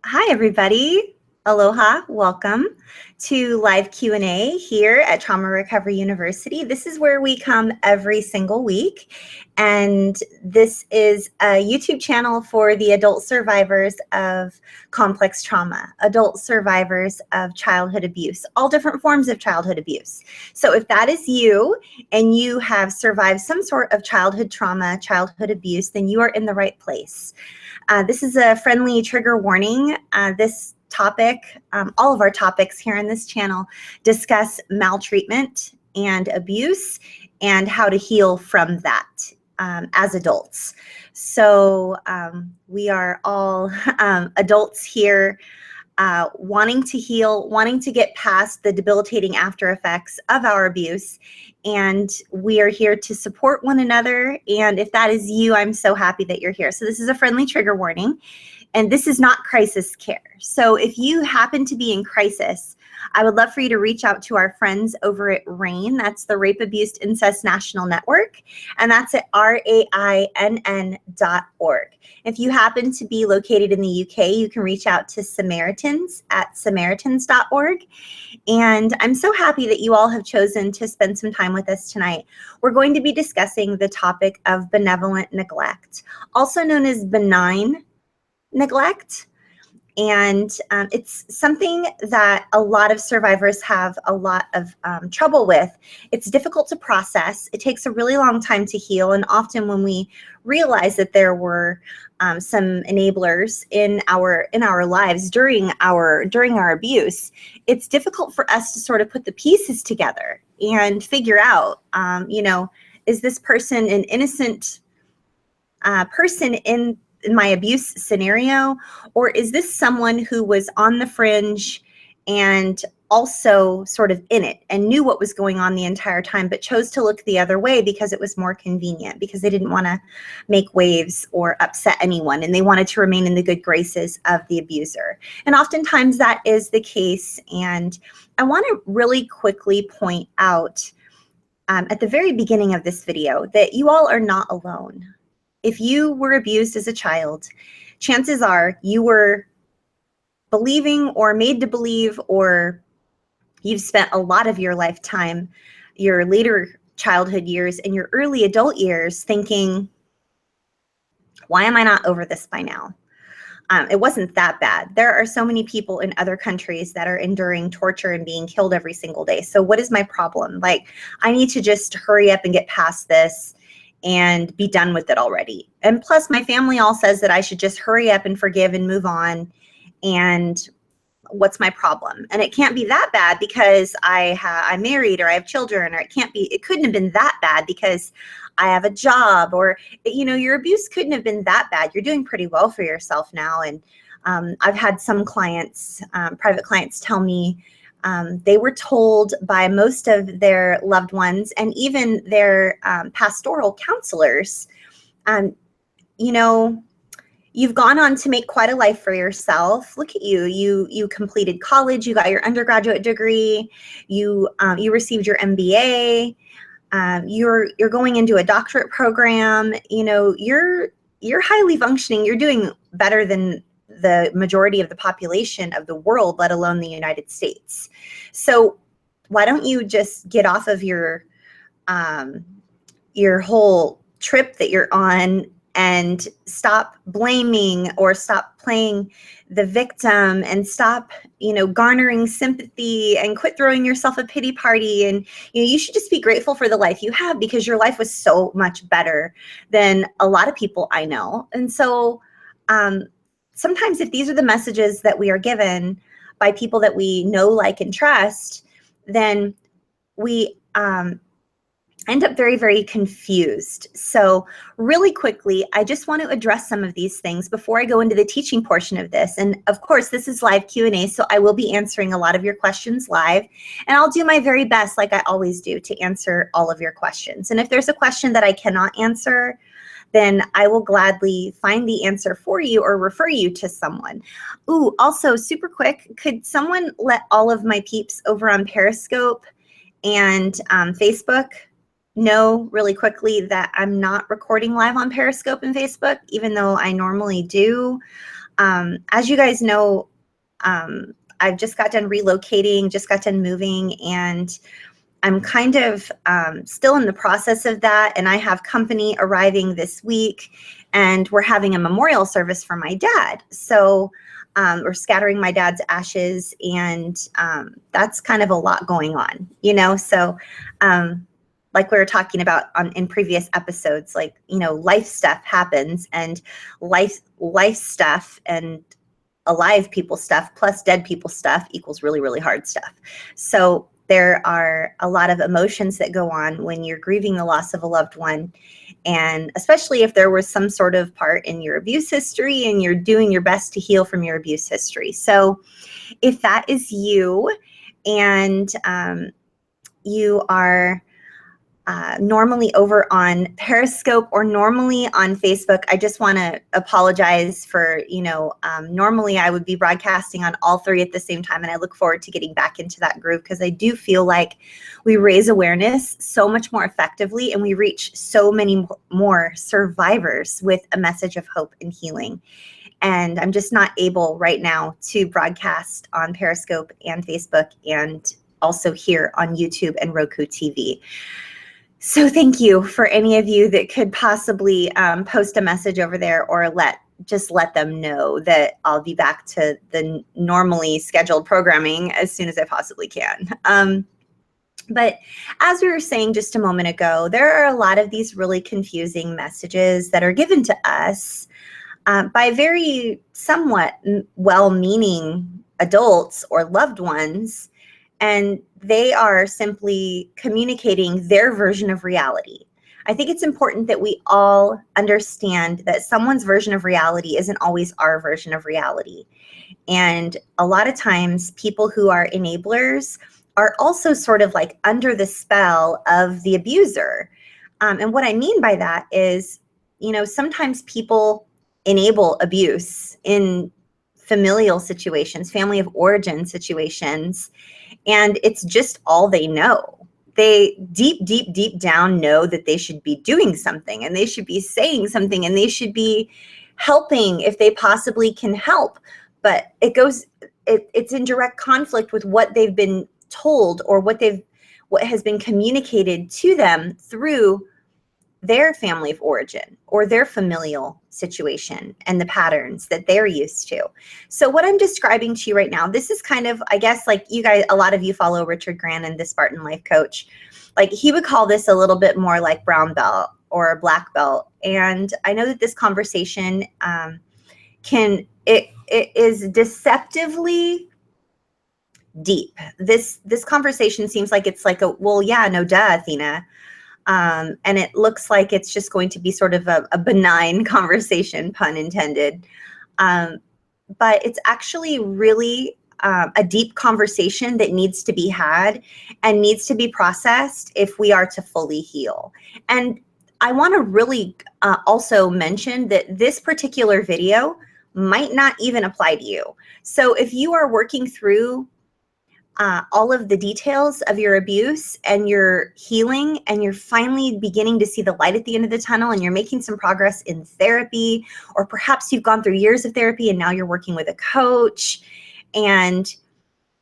Hi, everybody. Aloha. Welcome to live Q&A here at Trauma Recovery University. This is where we come every single week, and this is a YouTube channel for the adult survivors of complex trauma, adult survivors of childhood abuse, all different forms of childhood abuse. So if that is you and you have survived some sort of childhood trauma, childhood abuse, then you are in the right place. This is a friendly trigger warning. This topic, all of our topics here on this channel discuss maltreatment and abuse and how to heal from that as adults. So we are all adults here wanting to heal, wanting to get past the debilitating after effects of our abuse. And we are here to support one another. And if that is you, I'm so happy that you're here. So this is a friendly trigger warning, and this is not crisis care. So if you happen to be in crisis, I would love for you to reach out to our friends over at RAINN. That's the Rape, Abuse, Incest National Network. And that's at RAINN.org. If you happen to be located in the UK, you can reach out to Samaritans at Samaritans.org. And I'm so happy that you all have chosen to spend some time with us tonight. We're going to be discussing the topic of benevolent neglect, also known as benign neglect. And it's something that a lot of survivors have a lot of trouble with. It's difficult to process. It takes a really long time to heal. And often when we realize that there were some enablers in our lives during our abuse, it's difficult for us to sort of put the pieces together and figure out, is this person an innocent person in my abuse scenario, or is this someone who was on the fringe and also sort of in it and knew what was going on the entire time, but chose to look the other way because it was more convenient, because they didn't want to make waves or upset anyone, and they wanted to remain in the good graces of the abuser. And oftentimes that is the case. And I want to really quickly point out at the very beginning of this video that you all are not alone. If you were abused as a child, chances are you were believing or made to believe, or you've spent a lot of your lifetime, your later childhood years and your early adult years thinking, why am I not over this by now? It wasn't that bad. There are so many people in other countries that are enduring torture and being killed every single day. So what is my problem? Like, I need to just hurry up and get past this and be done with it already. And plus, my family all says that I should just hurry up and forgive and move on. And what's my problem? And it can't be that bad because I'm married or I have children, or it couldn't have been that bad because I have a job, or, your abuse couldn't have been that bad. You're doing pretty well for yourself now. And I've had some clients, private clients, tell me they were told by most of their loved ones and even their pastoral counselors, you've gone on to make quite a life for yourself. Look at you. You completed college. You got your undergraduate degree. You received your MBA. You're going into a doctorate program. You're highly functioning. You're doing better than the majority of the population of the world, let alone the United States. So why don't you just get off of your whole trip that you're on and stop blaming or stop playing the victim and stop, garnering sympathy and quit throwing yourself a pity party. And, you should just be grateful for the life you have, because your life was so much better than a lot of people I know. And so, sometimes if these are the messages that we are given by people that we know, like, and trust, then we end up very, very confused. So really quickly, I just want to address some of these things before I go into the teaching portion of this. And of course, this is live Q&A, so I will be answering a lot of your questions live. And I'll do my very best, like I always do, to answer all of your questions. And if there's a question that I cannot answer, then I will gladly find the answer for you or refer you to someone. Ooh, also super quick, could someone let all of my peeps over on Periscope and Facebook know really quickly that I'm not recording live on Periscope and Facebook, even though I normally do? As you guys know, I've just got done relocating, just got done moving, and I'm kind of still in the process of that. And I have company arriving this week, and we're having a memorial service for my dad. So we're scattering my dad's ashes, and that's kind of a lot going on, you know? So like we were talking about in previous episodes, like, you know, life stuff happens, and life stuff and alive people stuff plus dead people stuff equals really, really hard stuff. So there are a lot of emotions that go on when you're grieving the loss of a loved one. And especially if there was some sort of part in your abuse history and you're doing your best to heal from your abuse history. So if that is you, and you are normally over on Periscope or normally on Facebook, I just want to apologize for, you know, normally I would be broadcasting on all three at the same time, and I look forward to getting back into that groove, because I do feel like we raise awareness so much more effectively, and we reach so many more survivors with a message of hope and healing. And I'm just not able right now to broadcast on Periscope and Facebook, and also here on YouTube and Roku TV. So thank you for any of you that could possibly post a message over there, or just let them know that I'll be back to the normally scheduled programming as soon as I possibly can. But as we were saying just a moment ago, there are a lot of these really confusing messages that are given to us by very somewhat well-meaning adults or loved ones, and they are simply communicating their version of reality. I think it's important that we all understand that someone's version of reality isn't always our version of reality. And a lot of times people who are enablers are also sort of like under the spell of the abuser. And what I mean by that is, you know, sometimes people enable abuse in familial situations, family of origin situations, and it's just all they know. They deep down know that they should be doing something, and they should be saying something, and they should be helping if they possibly can help. But it's in direct conflict with what they've been told, or what has been communicated to them through their family of origin or their familial situation and the patterns that they're used to. So what I'm describing to you right now, this is kind of, I guess, like you guys, a lot of you follow Richard Grannon, the Spartan Life Coach. Like, he would call this a little bit more like brown belt or black belt. And I know that this conversation it is deceptively deep. This conversation seems like it's like a, well, yeah, no duh, Athena. And it looks like it's just going to be sort of a benign conversation, pun intended. But it's actually really a deep conversation that needs to be had and needs to be processed if we are to fully heal. And I want to really also mention that this particular video might not even apply to you. So if you are working through all of the details of your abuse and your healing, and you're finally beginning to see the light at the end of the tunnel, and you're making some progress in therapy, or perhaps you've gone through years of therapy and now you're working with a coach, and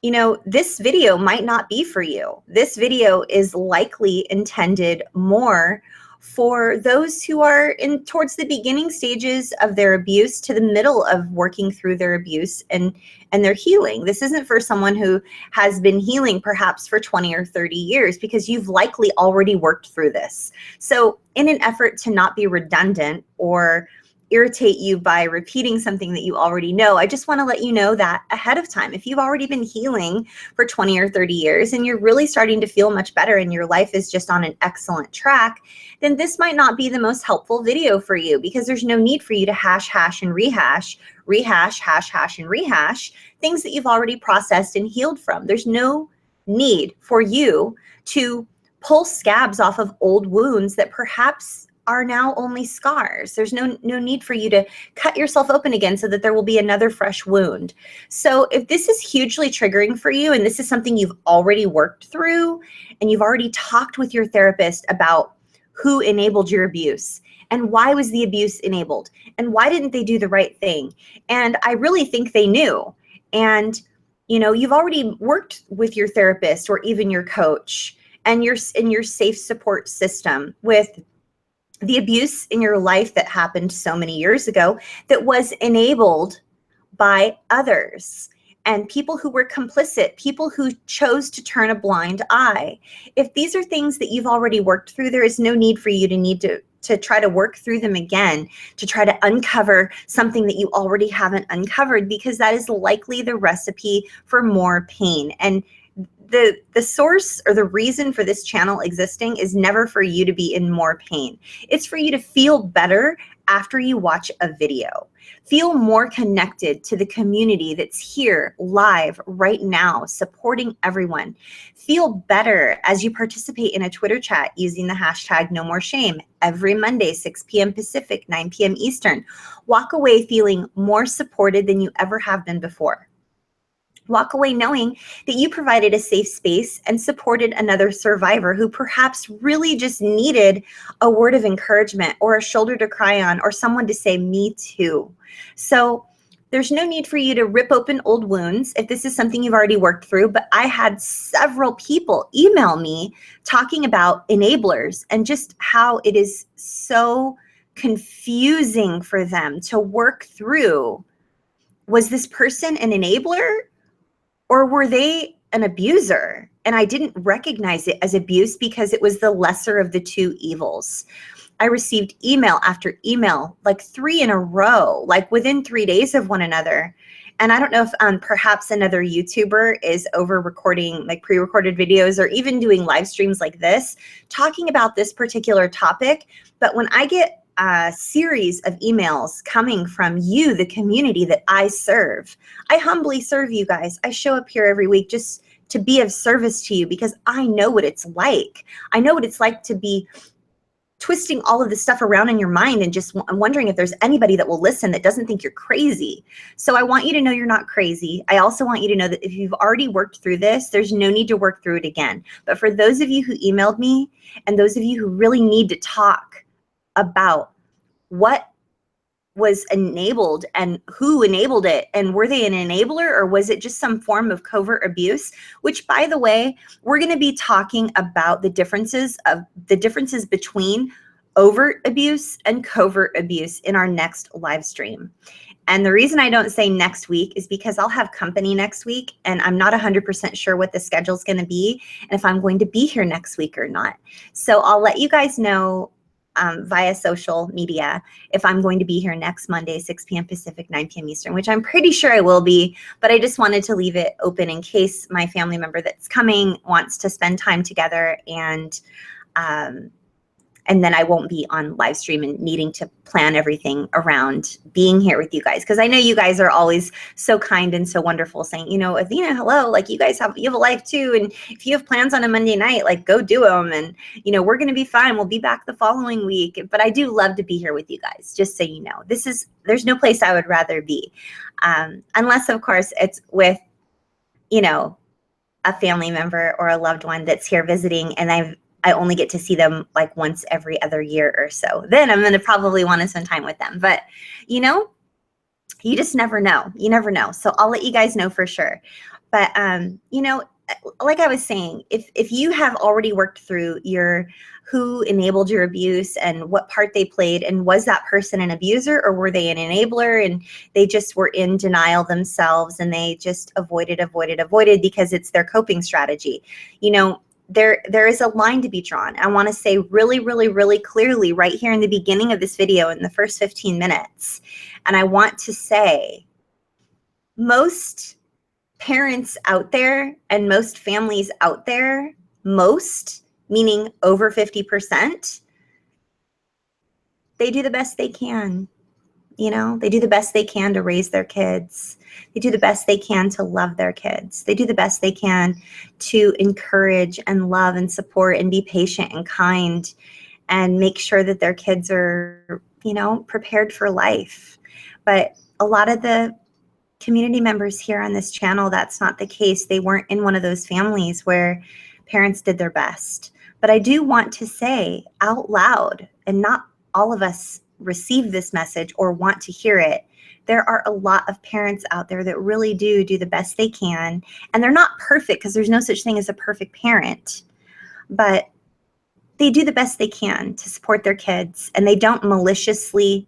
you know, this video might not be for you. This video is likely intended more for those who are towards the beginning stages of their abuse to the middle of working through their abuse and their healing. This isn't for someone who has been healing perhaps for 20 or 30 years, because you've likely already worked through this. So in an effort to not be redundant or irritate you by repeating something that you already know, I just want to let you know that ahead of time. If you've already been healing for 20 or 30 years and you're really starting to feel much better and your life is just on an excellent track, then this might not be the most helpful video for you, because there's no need for you to hash and rehash and rehash things that you've already processed and healed from. There's no need for you to pull scabs off of old wounds that perhaps are now only scars. There's no need for you to cut yourself open again so that there will be another fresh wound. So if this is hugely triggering for you, and this is something you've already worked through, and you've already talked with your therapist about who enabled your abuse And why was the abuse enabled? And why didn't they do the right thing? And I really think they knew. And, you know, you've already worked with your therapist or even your coach and you're in your safe support system with the abuse in your life that happened so many years ago that was enabled by others and people who were complicit, people who chose to turn a blind eye. If these are things that you've already worked through, there is no need for you to try to work through them again, to try to uncover something that you already haven't uncovered, because that is likely the recipe for more pain. And the source or the reason for this channel existing is never for you to be in more pain. It's for you to feel better after you watch a video. Feel more connected to the community that's here live right now, supporting everyone. Feel better as you participate in a Twitter chat using the hashtag #NoMoreShame every Monday, 6 p.m. Pacific, 9 p.m. Eastern. Walk away feeling more supported than you ever have been before. Walk away knowing that you provided a safe space and supported another survivor who perhaps really just needed a word of encouragement or a shoulder to cry on or someone to say, me too. So there's no need for you to rip open old wounds if this is something you've already worked through. But I had several people email me talking about enablers and just how it is so confusing for them to work through. Was this person an enabler? Or were they an abuser? And I didn't recognize it as abuse because it was the lesser of the two evils. I received email after email, like 3 in a row, like within 3 days of one another. And I don't know if perhaps another YouTuber is over recording like pre-recorded videos or even doing live streams like this, talking about this particular topic. But when I get a series of emails coming from you, the community that I serve, I humbly serve you guys. I show up here every week just to be of service to you because I know what it's like. I know what it's like to be twisting all of this stuff around in your mind and just wondering if there's anybody that will listen that doesn't think you're crazy. So I want you to know you're not crazy. I also want you to know that if you've already worked through this, there's no need to work through it again. But for those of you who emailed me and those of you who really need to talk about what was enabled and who enabled it, and were they an enabler or was it just some form of covert abuse, which, by the way, we're going to be talking about the differences between overt abuse and covert abuse in our next live stream. And the reason I don't say next week is because I'll have company next week and I'm not 100% sure what the schedule is going to be and if I'm going to be here next week or not. So I'll let you guys know via social media if I'm going to be here next Monday, 6 p.m. Pacific, 9 p.m. Eastern, which I'm pretty sure I will be, but I just wanted to leave it open in case my family member that's coming wants to spend time together, and then I won't be on live stream and needing to plan everything around being here with you guys. Because I know you guys are always so kind and so wonderful saying, you know, Athena, hello, like you have a life too. And if you have plans on a Monday night, like go do them. And, you know, we're going to be fine. We'll be back the following week. But I do love to be here with you guys, just so you know. There's no place I would rather be. Unless, of course, it's with, you know, a family member or a loved one that's here visiting and I only get to see them like once every other year or so. Then I'm going to probably want to spend time with them. But, you know, you just never know. You never know. So I'll let you guys know for sure. But, you know, like I was saying, if you have already worked through who enabled your abuse and what part they played, and was that person an abuser or were they an enabler and they just were in denial themselves and they just avoided because it's their coping strategy. You know, there is a line to be drawn. I want to say really, really, really clearly right here in the beginning of this video in the first 15 minutes. And I want to say most parents out there and most families out there, most meaning over 50%, they do the best they can. You know, they do the best they can to raise their kids. They do the best they can to love their kids. They do the best they can to encourage and love and support and be patient and kind and make sure that their kids are, you know, prepared for life. But a lot of the community members here on this channel, that's not the case. They weren't in one of those families where parents did their best. But I do want to say out loud, and not all of us receive this message or want to hear it, there are a lot of parents out there that really do the best they can. And they're not perfect, because there's no such thing as a perfect parent, but they do the best they can to support their kids, and they don't maliciously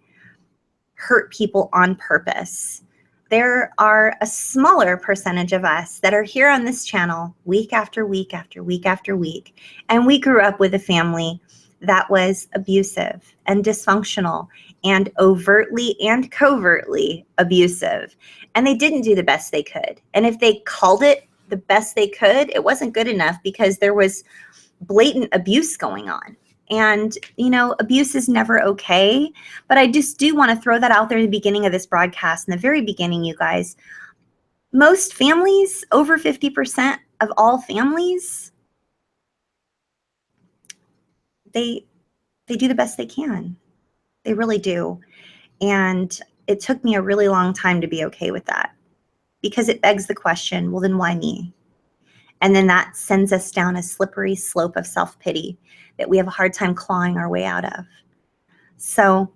hurt people on purpose. There are a smaller percentage of us that are here on this channel week after week after week after week, and we grew up with a family that was abusive and dysfunctional and overtly and covertly abusive, and they didn't do the best they could. And if they called it the best they could, it wasn't good enough, because there was blatant abuse going on. And, you know, abuse is never okay. But I just do want to throw that out there in the beginning of this broadcast. In the very beginning, you guys, most families, over 50% of all families, they do the best they can. They really do. And it took me a really long time to be okay with that, because it begs the question, well, then why me? And then that sends us down a slippery slope of self-pity that we have a hard time clawing our way out of. So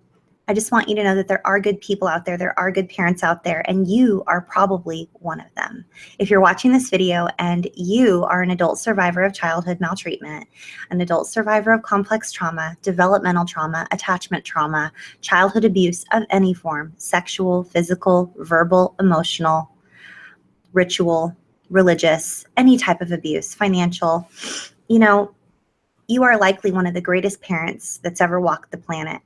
I just want you to know that there are good people out there. There are good parents out there, and you are probably one of them. If you're watching this video and you are an adult survivor of childhood maltreatment, an adult survivor of complex trauma, developmental trauma, attachment trauma, childhood abuse of any form, sexual, physical, verbal, emotional, ritual, religious, any type of abuse, financial, you know, you are likely one of the greatest parents that's ever walked the planet.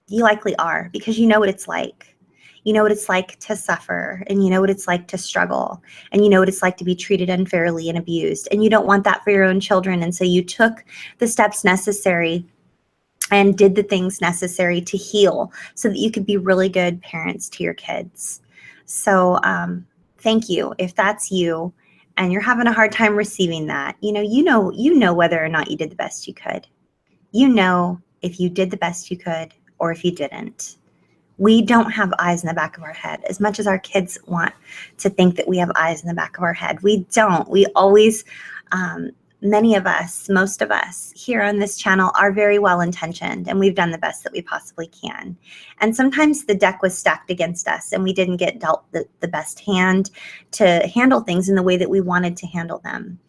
You likely are, because you know what it's like. You know what it's like to suffer, and you know what it's like to struggle, and you know what it's like to be treated unfairly and abused, and you don't want that for your own children. And so you took the steps necessary and did the things necessary to heal so that you could be really good parents to your kids. So thank you. If that's you and you're having a hard time receiving that, you know whether or not you did the best you could. You know if you did the best you could or if you didn't. We don't have eyes in the back of our head. As much as our kids want to think that we have eyes in the back of our head, we don't. We always, many of us, most of us here on this channel are very well intentioned, and we've done the best that we possibly can. And sometimes the deck was stacked against us, and we didn't get dealt the best hand to handle things in the way that we wanted to handle them.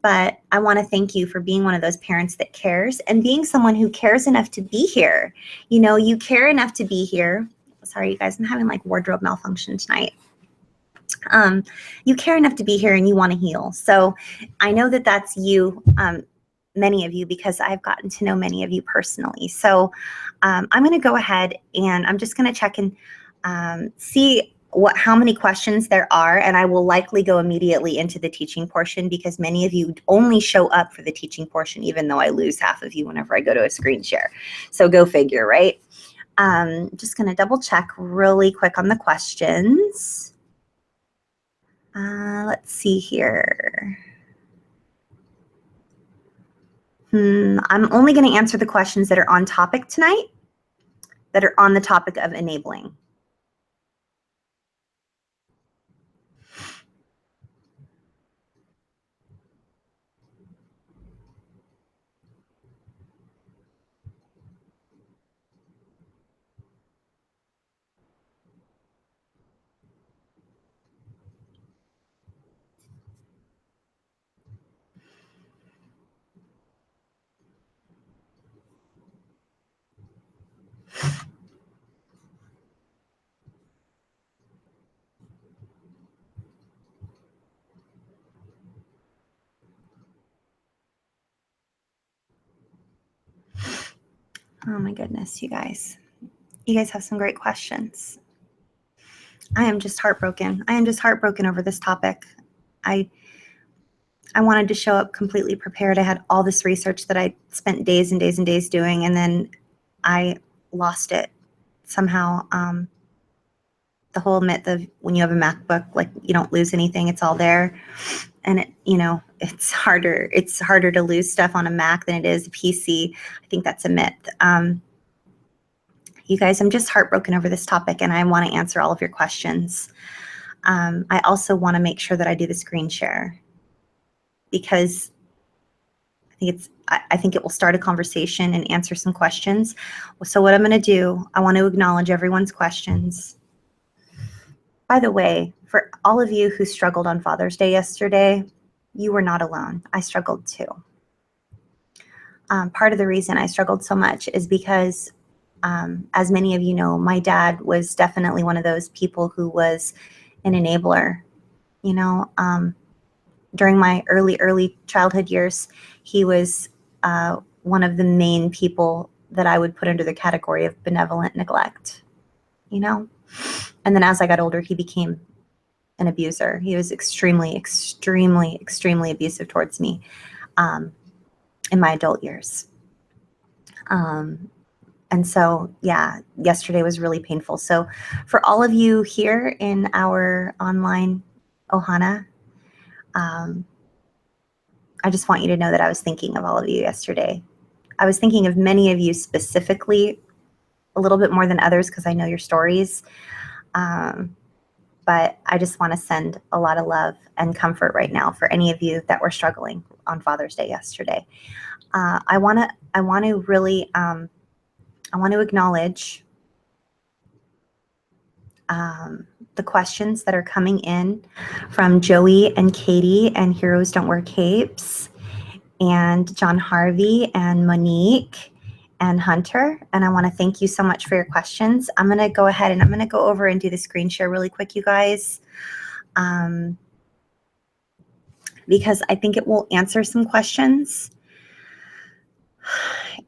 But I want to thank you for being one of those parents that cares, and being someone who cares enough to be here. You know, you care enough to be here. Sorry, you guys, I'm having like wardrobe malfunction tonight. You care enough to be here, and you want to heal. So I know that that's you, many of you, because I've gotten to know many of you personally. So I'm going to go ahead and I'm just going to check and see how many questions there are, and I will likely go immediately into the teaching portion, because many of you only show up for the teaching portion, even though I lose half of you whenever I go to a screen share. So go figure, right? Just going to double check really quick on the questions. Let's see here. I'm only going to answer the questions that are on topic tonight, that are on the topic of enabling. Oh my goodness, you guys. You guys have some great questions. I am just heartbroken. I am just heartbroken over this topic. I wanted to show up completely prepared. I had all this research that I spent days and days and days doing, and then I lost it somehow. The whole myth of when you have a MacBook, like you don't lose anything, it's all there. And it, you know, it's harder to lose stuff on a Mac than it is a PC. I think that's a myth. You guys, I'm just heartbroken over this topic, and I want to answer all of your questions. I also want to make sure that I do the screen share, because I think it will start a conversation and answer some questions. So what I'm going to do, I want to acknowledge everyone's questions. By the way, for all of you who struggled on Father's Day yesterday, you were not alone. I struggled too. Part of the reason I struggled so much is because, as many of you know, my dad was definitely one of those people who was an enabler. You know, during my early childhood years, he was one of the main people that I would put under the category of benevolent neglect, you know? And then as I got older, he became an abuser. He was extremely abusive towards me in my adult years. And so, yeah, yesterday was really painful. So for all of you here in our online Ohana, I just want you to know that I was thinking of all of you yesterday. I was thinking of many of you specifically, a little bit more than others because I know your stories. But I just want to send a lot of love and comfort right now for any of you that were struggling on Father's Day yesterday. I want to really acknowledge the questions that are coming in from Joey and Katie and Heroes Don't Wear Capes and John Harvey and Monique and Hunter. And I want to thank you so much for your questions. I'm going to go ahead and I'm going to go over and do the screen share really quick, you guys, because I think it will answer some questions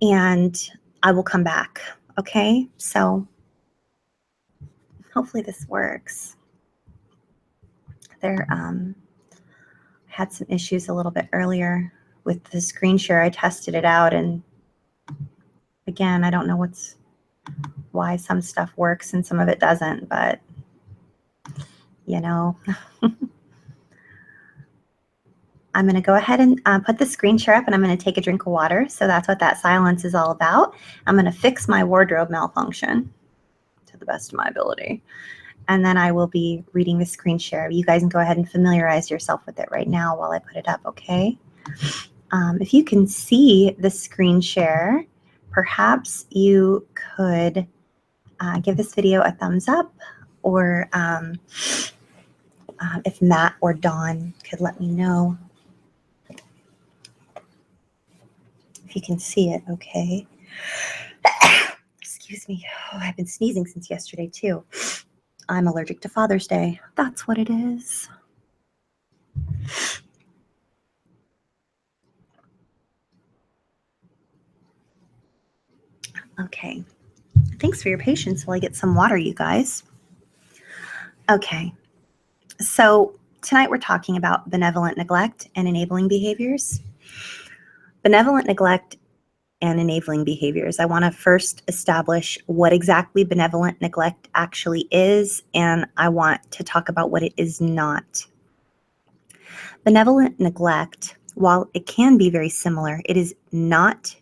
and I will come back. Okay, so hopefully this works. There had some issues a little bit earlier with the screen share. I tested it out, and again, I don't know why some stuff works and some of it doesn't, but you know. I'm going to go ahead and put the screen share up, and I'm going to take a drink of water. So that's what that silence is all about. I'm going to fix my wardrobe malfunction to the best of my ability. And then I will be reading the screen share. You guys can go ahead and familiarize yourself with it right now while I put it up, okay? If you can see the screen share, perhaps you could give this video a thumbs up, or if Matt or Dawn could let me know if you can see it, okay? Excuse me. Oh, I've been sneezing since yesterday, too. I'm allergic to Father's Day. That's what it is. Okay. Thanks for your patience while I get some water, you guys. Okay. So tonight we're talking about benevolent neglect and enabling behaviors. Benevolent neglect and enabling behaviors. I want to first establish what exactly benevolent neglect actually is, and I want to talk about what it is not. Benevolent neglect, while it can be very similar, it is not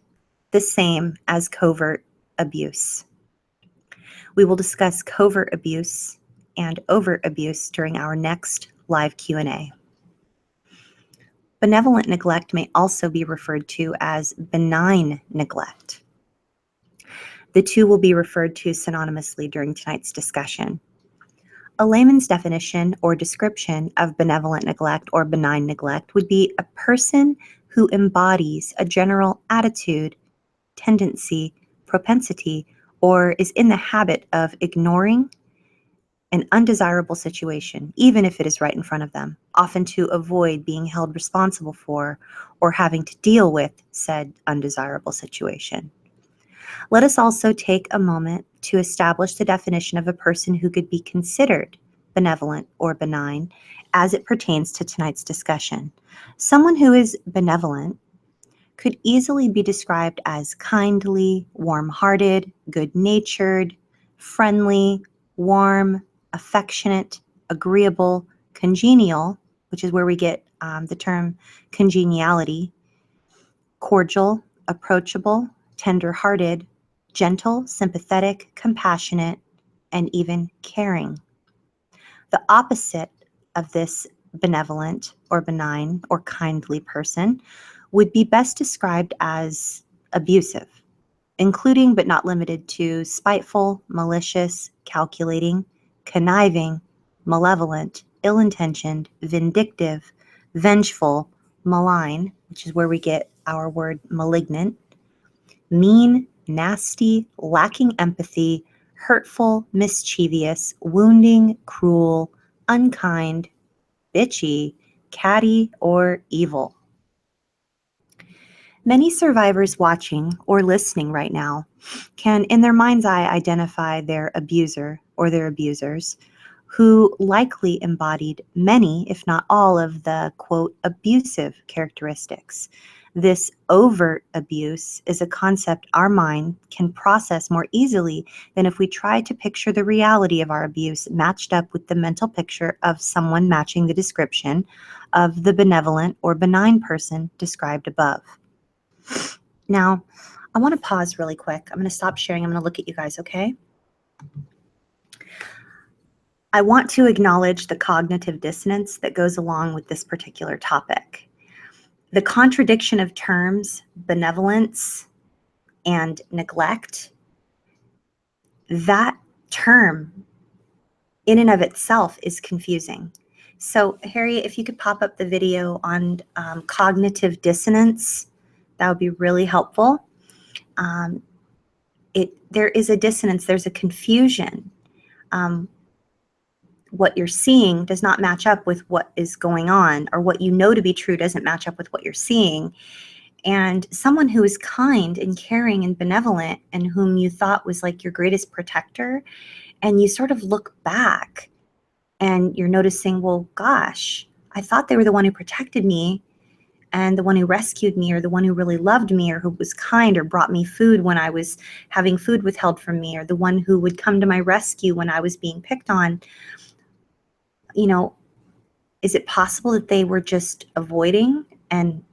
the same as covert abuse. We will discuss covert abuse and overt abuse during our next live Q&A. Benevolent neglect may also be referred to as benign neglect. The two will be referred to synonymously during tonight's discussion. A layman's definition or description of benevolent neglect or benign neglect would be a person who embodies a general attitude, tendency, propensity, or is in the habit of ignoring an undesirable situation, even if it is right in front of them, often to avoid being held responsible for or having to deal with said undesirable situation. Let us also take a moment to establish the definition of a person who could be considered benevolent or benign as it pertains to tonight's discussion. Someone who is benevolent could easily be described as kindly, warm-hearted, good-natured, friendly, warm, affectionate, agreeable, congenial, which is where we get the term congeniality, cordial, approachable, tender-hearted, gentle, sympathetic, compassionate, and even caring. The opposite of this benevolent or benign or kindly person would be best described as abusive, including but not limited to spiteful, malicious, calculating, conniving, malevolent, ill-intentioned, vindictive, vengeful, malign, which is where we get our word malignant, mean, nasty, lacking empathy, hurtful, mischievous, wounding, cruel, unkind, bitchy, catty, or evil. Many survivors watching or listening right now can, in their mind's eye, identify their abuser or their abusers, who likely embodied many, if not all, of the, quote, abusive characteristics. This overt abuse is a concept our mind can process more easily than if we try to picture the reality of our abuse matched up with the mental picture of someone matching the description of the benevolent or benign person described above. Now, I want to pause really quick. I'm going to stop sharing. I'm going to look at you guys, okay? I want to acknowledge the cognitive dissonance that goes along with this particular topic. The contradiction of terms, benevolence and neglect, that term in and of itself is confusing. So, Harriet, if you could pop up the video on cognitive dissonance, that would be really helpful. There is a dissonance, there's a confusion. What you're seeing does not match up with what is going on, or what you know to be true doesn't match up with what you're seeing. And someone who is kind and caring and benevolent and whom you thought was like your greatest protector, and you sort of look back and you're noticing, well, gosh, I thought they were the one who protected me and the one who rescued me, or the one who really loved me, or who was kind, or brought me food when I was having food withheld from me, or the one who would come to my rescue when I was being picked on. You know, is it possible that they were just avoiding and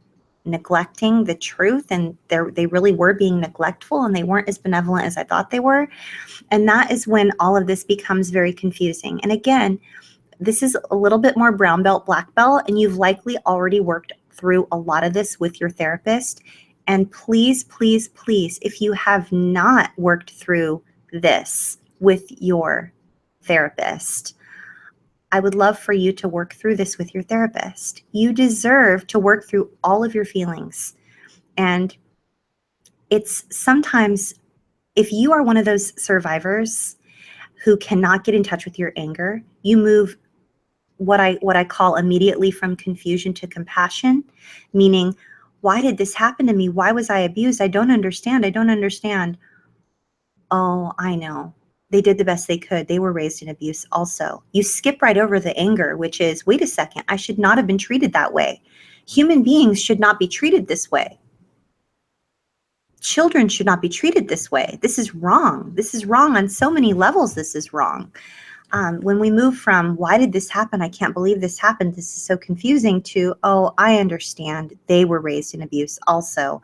neglecting the truth, and they really were being neglectful, and they weren't as benevolent as I thought they were? And that is when all of this becomes very confusing. And again, this is a little bit more brown belt, black belt, and you've likely already worked through a lot of this with your therapist. And please, please, please, if you have not worked through this with your therapist, I would love for you to work through this with your therapist. You deserve to work through all of your feelings. And it's sometimes, if you are one of those survivors who cannot get in touch with your anger, you move what I call immediately from confusion to compassion, meaning, why did this happen to me? Why was I abused? I don't understand. I don't understand. Oh, I know. They did the best they could. They were raised in abuse also. You skip right over the anger, which is, wait a second, I should not have been treated that way. Human beings should not be treated this way. Children should not be treated this way. This is wrong. This is wrong on so many levels. This is wrong. When we move from, why did this happen? I can't believe this happened. This is so confusing, to, oh, I understand. They were raised in abuse also.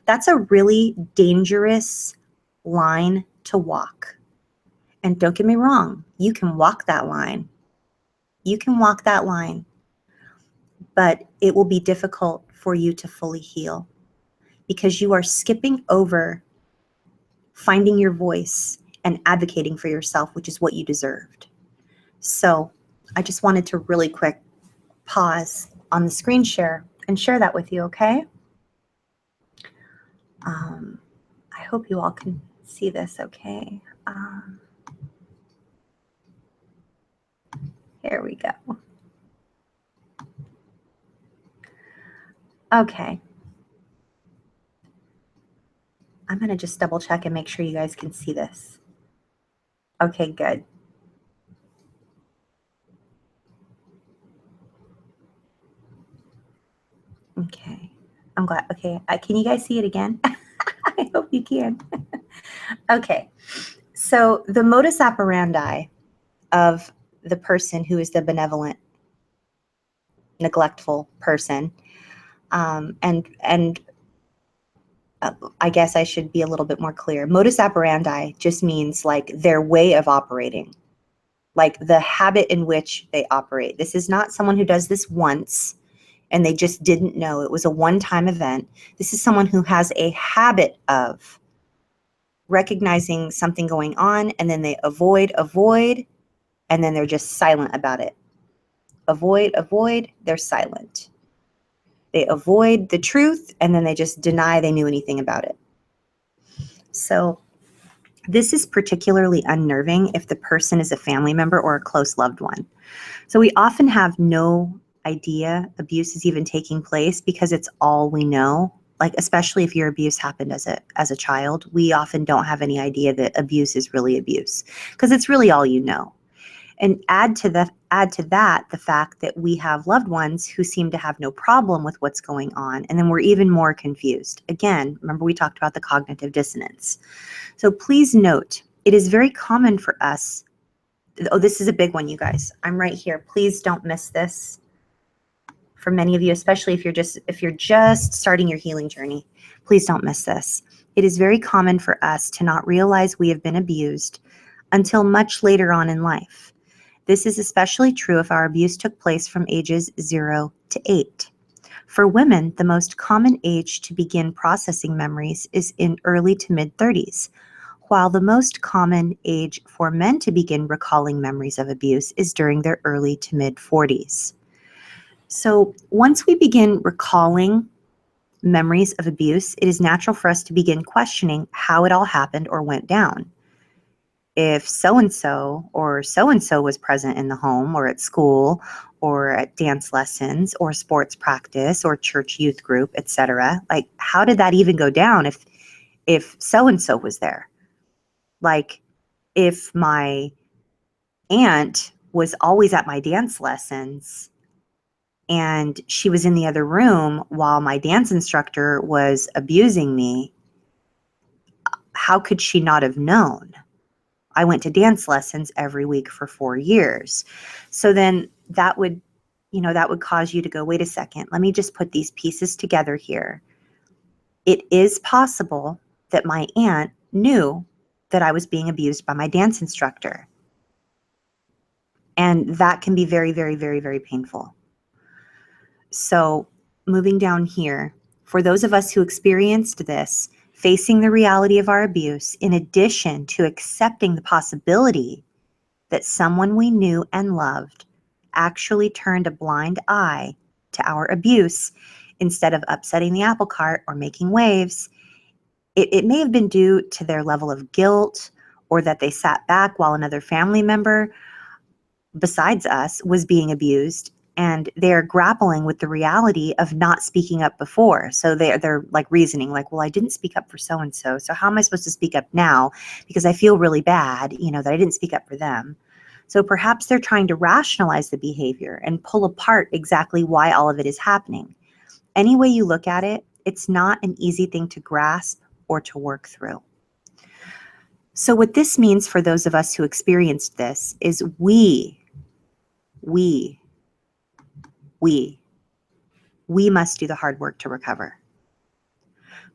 That's a really dangerous line to walk. And don't get me wrong, you can walk that line. You can walk that line, but it will be difficult for you to fully heal, because you are skipping over finding your voice and advocating for yourself, which is what you deserved. So I just wanted to really quick pause on the screen share and share that with you, okay? I hope you all can see this okay. Here we go. Okay. I'm going to just double check and make sure you guys can see this. Okay, good. Okay, I'm glad. Okay, can you guys see it again? I hope you can. Okay, so the modus operandi of the person who is the benevolent, neglectful person, and I guess I should be a little bit more clear. Modus operandi just means like their way of operating, like the habit in which they operate. This is not someone who does this once and they just didn't know. It was a one-time event. This is someone who has a habit of recognizing something going on, and then they avoid, and then they're just silent about it. Avoid, they're silent. They avoid the truth, and then they just deny they knew anything about it. So this is particularly unnerving if the person is a family member or a close loved one. So we often have no idea abuse is even taking place because it's all we know. Like, especially if your abuse happened as a child, we often don't have any idea that abuse is really abuse because it's really all you know. And add to that the fact that we have loved ones who seem to have no problem with what's going on, and then we're even more confused. Again, remember we talked about the cognitive dissonance. So please note, it is very common for us. Oh, this is a big one, you guys. I'm right here. Please don't miss this. For many of you, especially if you're just starting your healing journey, please don't miss this. It is very common for us to not realize we have been abused until much later on in life. This is especially true if our abuse took place from ages 0 to 8. For women, the most common age to begin processing memories is in early to mid-30s, while the most common age for men to begin recalling memories of abuse is during their early to mid-40s. So once we begin recalling memories of abuse, it is natural for us to begin questioning how it all happened or went down. If so-and-so or so-and-so was present in the home or at school or at dance lessons or sports practice or church youth group, etc., like, how did that even go down if so-and-so was there? Like, if my aunt was always at my dance lessons and she was in the other room while my dance instructor was abusing me, how could she not have known? I went to dance lessons every week for 4 years. So then that would cause you to go, wait a second, let me just put these pieces together here. It is possible that my aunt knew that I was being abused by my dance instructor. And that can be very, very, very, very painful. So moving down here, for those of us who experienced this, facing the reality of our abuse, in addition to accepting the possibility that someone we knew and loved actually turned a blind eye to our abuse instead of upsetting the apple cart or making waves, it may have been due to their level of guilt or that they sat back while another family member besides us was being abused, and they're grappling with the reality of not speaking up before. So they're like reasoning like, well, I didn't speak up for so-and-so, so how am I supposed to speak up now? Because I feel really bad, that I didn't speak up for them. So perhaps they're trying to rationalize the behavior and pull apart exactly why all of it is happening. Any way you look at it, it's not an easy thing to grasp or to work through. So what this means for those of us who experienced this is we must do the hard work to recover.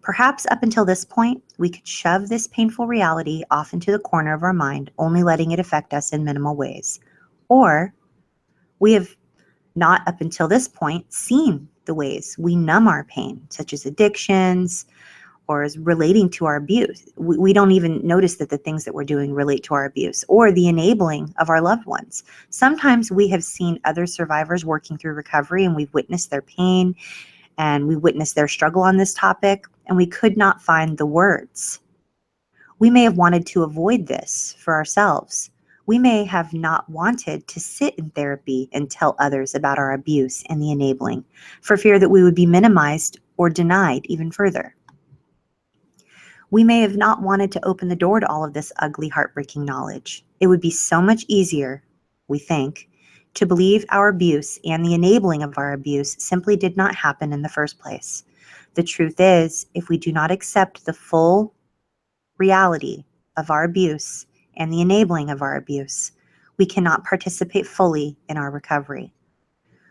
Perhaps up until this point, we could shove this painful reality off into the corner of our mind, only letting it affect us in minimal ways. Or we have not up until this point seen the ways we numb our pain, such as addictions or as relating to our abuse. We don't even notice that the things that we're doing relate to our abuse or the enabling of our loved ones. Sometimes we have seen other survivors working through recovery and we've witnessed their pain and we witnessed their struggle on this topic, and we could not find the words. We may have wanted to avoid this for ourselves. We may have not wanted to sit in therapy and tell others about our abuse and the enabling, for fear that we would be minimized or denied even further. We may have not wanted to open the door to all of this ugly, heartbreaking knowledge. It would be so much easier, we think, to believe our abuse and the enabling of our abuse simply did not happen in the first place. The truth is, if we do not accept the full reality of our abuse and the enabling of our abuse, we cannot participate fully in our recovery.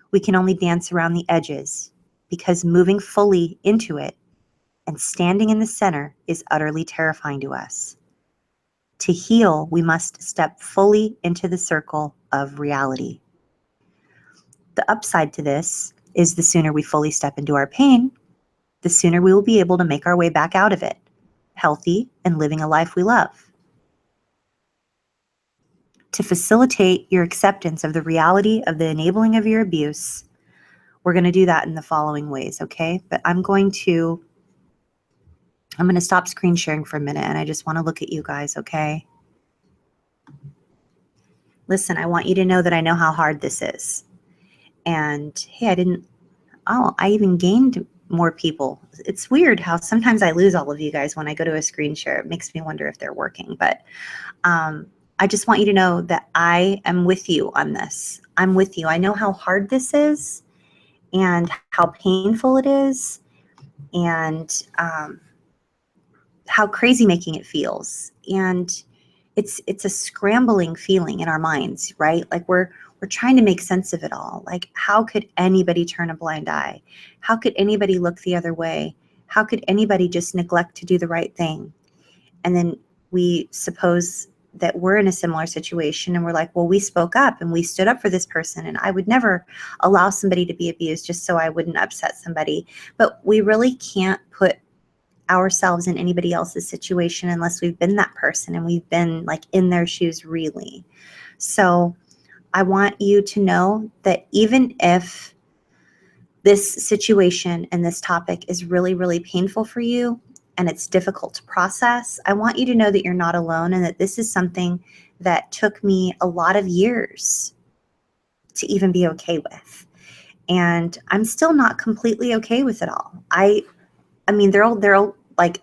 We can only dance around the edges because moving fully into it and standing in the center is utterly terrifying to us. To heal, we must step fully into the circle of reality. The upside to this is the sooner we fully step into our pain, the sooner we will be able to make our way back out of it, healthy and living a life we love. To facilitate your acceptance of the reality of the enabling of your abuse, we're going to do that in the following ways, okay? But I'm going to stop screen sharing for a minute, and I just want to look at you guys, okay? Listen, I want you to know that I know how hard this is. And hey, I even gained more people. It's weird how sometimes I lose all of you guys when I go to a screen share. It makes me wonder if they're working. But I just want you to know that I am with you on this. I'm with you. I know how hard this is and how painful it is and how crazy making it feels. And it's a scrambling feeling in our minds, right? Like we're trying to make sense of it all. Like, how could anybody turn a blind eye? How could anybody look the other way? How could anybody just neglect to do the right thing? And then we suppose that we're in a similar situation and we're like, well, we spoke up and we stood up for this person, and I would never allow somebody to be abused just so I wouldn't upset somebody. But we really can't put ourselves in anybody else's situation unless we've been that person and we've been like in their shoes really. So I want you to know that even if this situation and this topic is really, really painful for you and it's difficult to process, I want you to know that you're not alone and that this is something that took me a lot of years to even be okay with. And I'm still not completely okay with it all. I mean, there'll like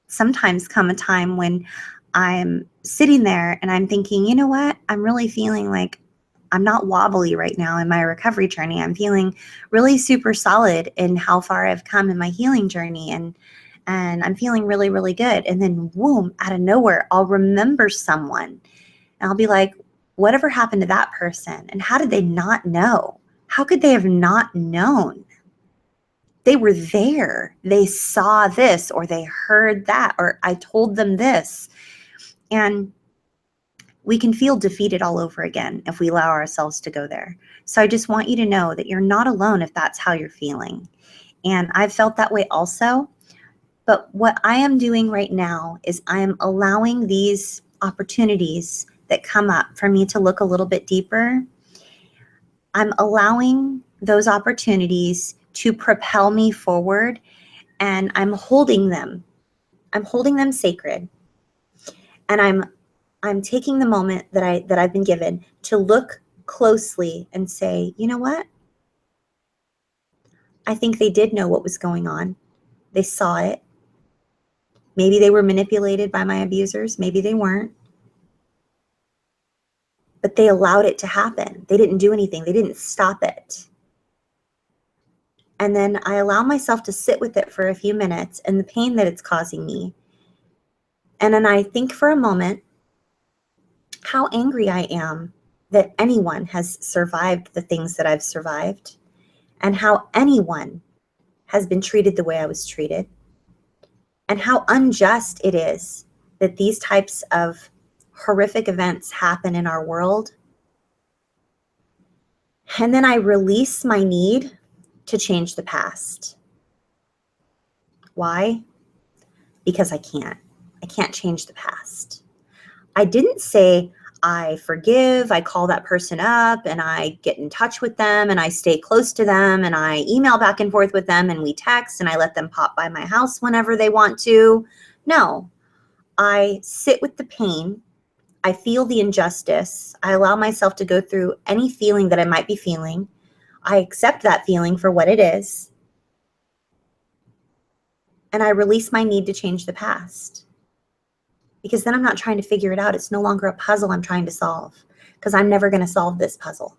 sometimes come a time when I'm sitting there and I'm thinking, you know what? I'm really feeling like I'm not wobbly right now in my recovery journey. I'm feeling really super solid in how far I've come in my healing journey, and I'm feeling really, really good. And then boom, out of nowhere, I'll remember someone and I'll be like, whatever happened to that person? And how did they not know? How could they have not known? They were there. They saw this, or they heard that, or I told them this. And we can feel defeated all over again if we allow ourselves to go there. So I just want you to know that you're not alone if that's how you're feeling. And I've felt that way also. But what I am doing right now is I am allowing these opportunities that come up for me to look a little bit deeper. I'm allowing those opportunities to propel me forward, and I'm holding them. I'm holding them sacred. And I'm taking the moment that I've been given to look closely and say, you know what? I think they did know what was going on. They saw it. Maybe they were manipulated by my abusers. Maybe they weren't. But they allowed it to happen. They didn't do anything. They didn't stop it. And then I allow myself to sit with it for a few minutes and the pain that it's causing me. And then I think for a moment how angry I am that anyone has survived the things that I've survived, and how anyone has been treated the way I was treated, and how unjust it is that these types of horrific events happen in our world. And then I release my need to change the past. Why? Because I can't. I can't change the past. I didn't say I forgive, I call that person up and I get in touch with them and I stay close to them and I email back and forth with them and we text and I let them pop by my house whenever they want to. No, I sit with the pain. I feel the injustice. I allow myself to go through any feeling that I might be feeling. I accept that feeling for what it is. And I release my need to change the past. Because then I'm not trying to figure it out. It's no longer a puzzle I'm trying to solve, because I'm never going to solve this puzzle.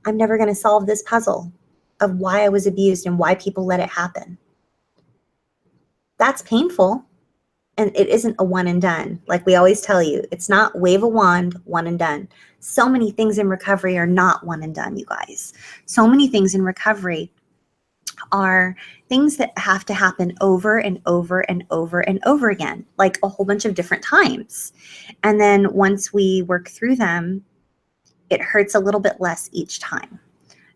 I'm never going to solve this puzzle of why I was abused and why people let it happen. That's painful. And it isn't a one and done. Like we always tell you, it's not wave a wand, one and done. So many things in recovery are not one and done, you guys. So many things in recovery are things that have to happen over and over and over and over again, like a whole bunch of different times. And then once we work through them, it hurts a little bit less each time.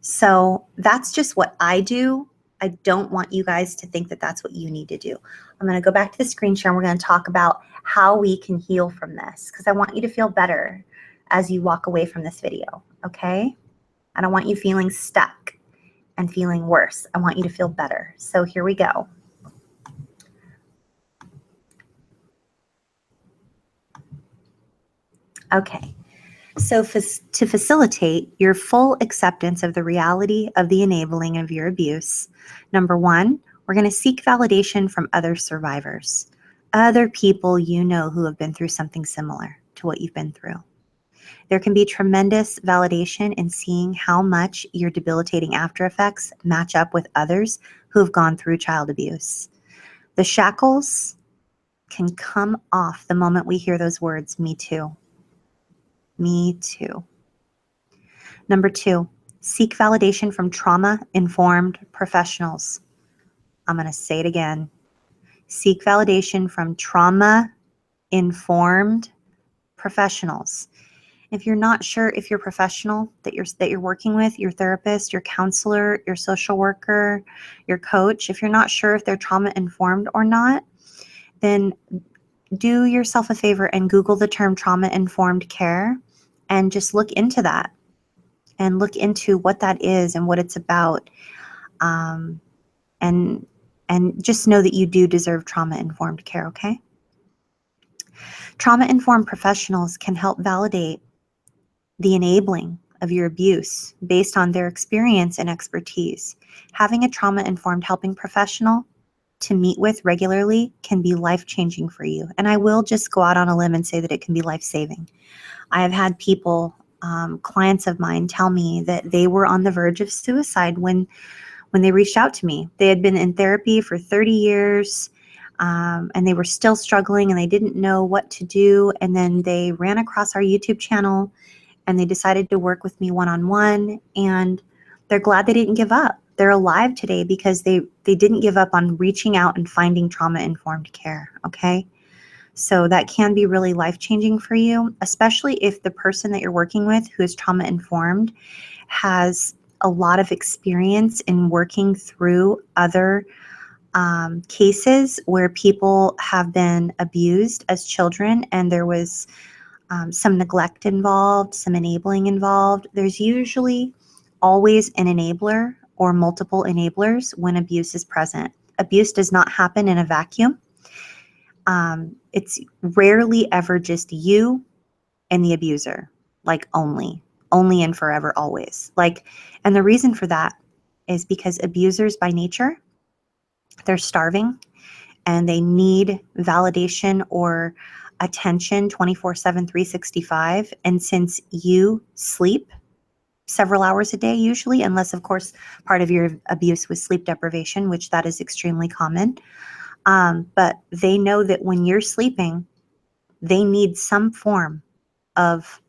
So that's just what I do. I don't want you guys to think that that's what you need to do. I'm going to go back to the screen share and we're going to talk about how we can heal from this, because I want you to feel better as you walk away from this video, okay? I don't want you feeling stuck and feeling worse. I want you to feel better. So here we go. Okay. So to facilitate your full acceptance of the reality of the enabling of your abuse, number one, we're going to seek validation from other survivors, other people you know who have been through something similar to what you've been through. There can be tremendous validation in seeing how much your debilitating after effects match up with others who have gone through child abuse. The shackles can come off the moment we hear those words, me too. Me too. Number two, seek validation from trauma-informed professionals. I'm going to say it again. Seek validation from trauma-informed professionals. If you're not sure if your professional that you're working with, your therapist, your counselor, your social worker, your coach, if you're not sure if they're trauma-informed or not, then do yourself a favor and Google the term trauma-informed care and just look into that. And look into what that is and what it's about. And just know that you do deserve trauma-informed care, okay? Trauma-informed professionals can help validate the enabling of your abuse based on their experience and expertise. Having a trauma-informed helping professional to meet with regularly can be life-changing for you. And I will just go out on a limb and say that it can be life-saving. I have had people, clients of mine, tell me that they were on the verge of suicide when they reached out to me. They had been in therapy for 30 years and they were still struggling and they didn't know what to do. And then they ran across our YouTube channel and they decided to work with me one-on-one, and they're glad they didn't give up. They're alive today because they didn't give up on reaching out and finding trauma-informed care, okay? So that can be really life-changing for you, especially if the person that you're working with who is trauma-informed has a lot of experience in working through other cases where people have been abused as children and there was some neglect involved, some enabling involved. There's usually always an enabler or multiple enablers when abuse is present. Abuse does not happen in a vacuum. It's rarely ever just you and the abuser, like only and forever, always. And the reason for that is because abusers by nature, they're starving and they need validation or attention 24/7, 365. And since you sleep several hours a day usually, unless of course part of your abuse was sleep deprivation, which that is extremely common. But they know that when you're sleeping, they need some form of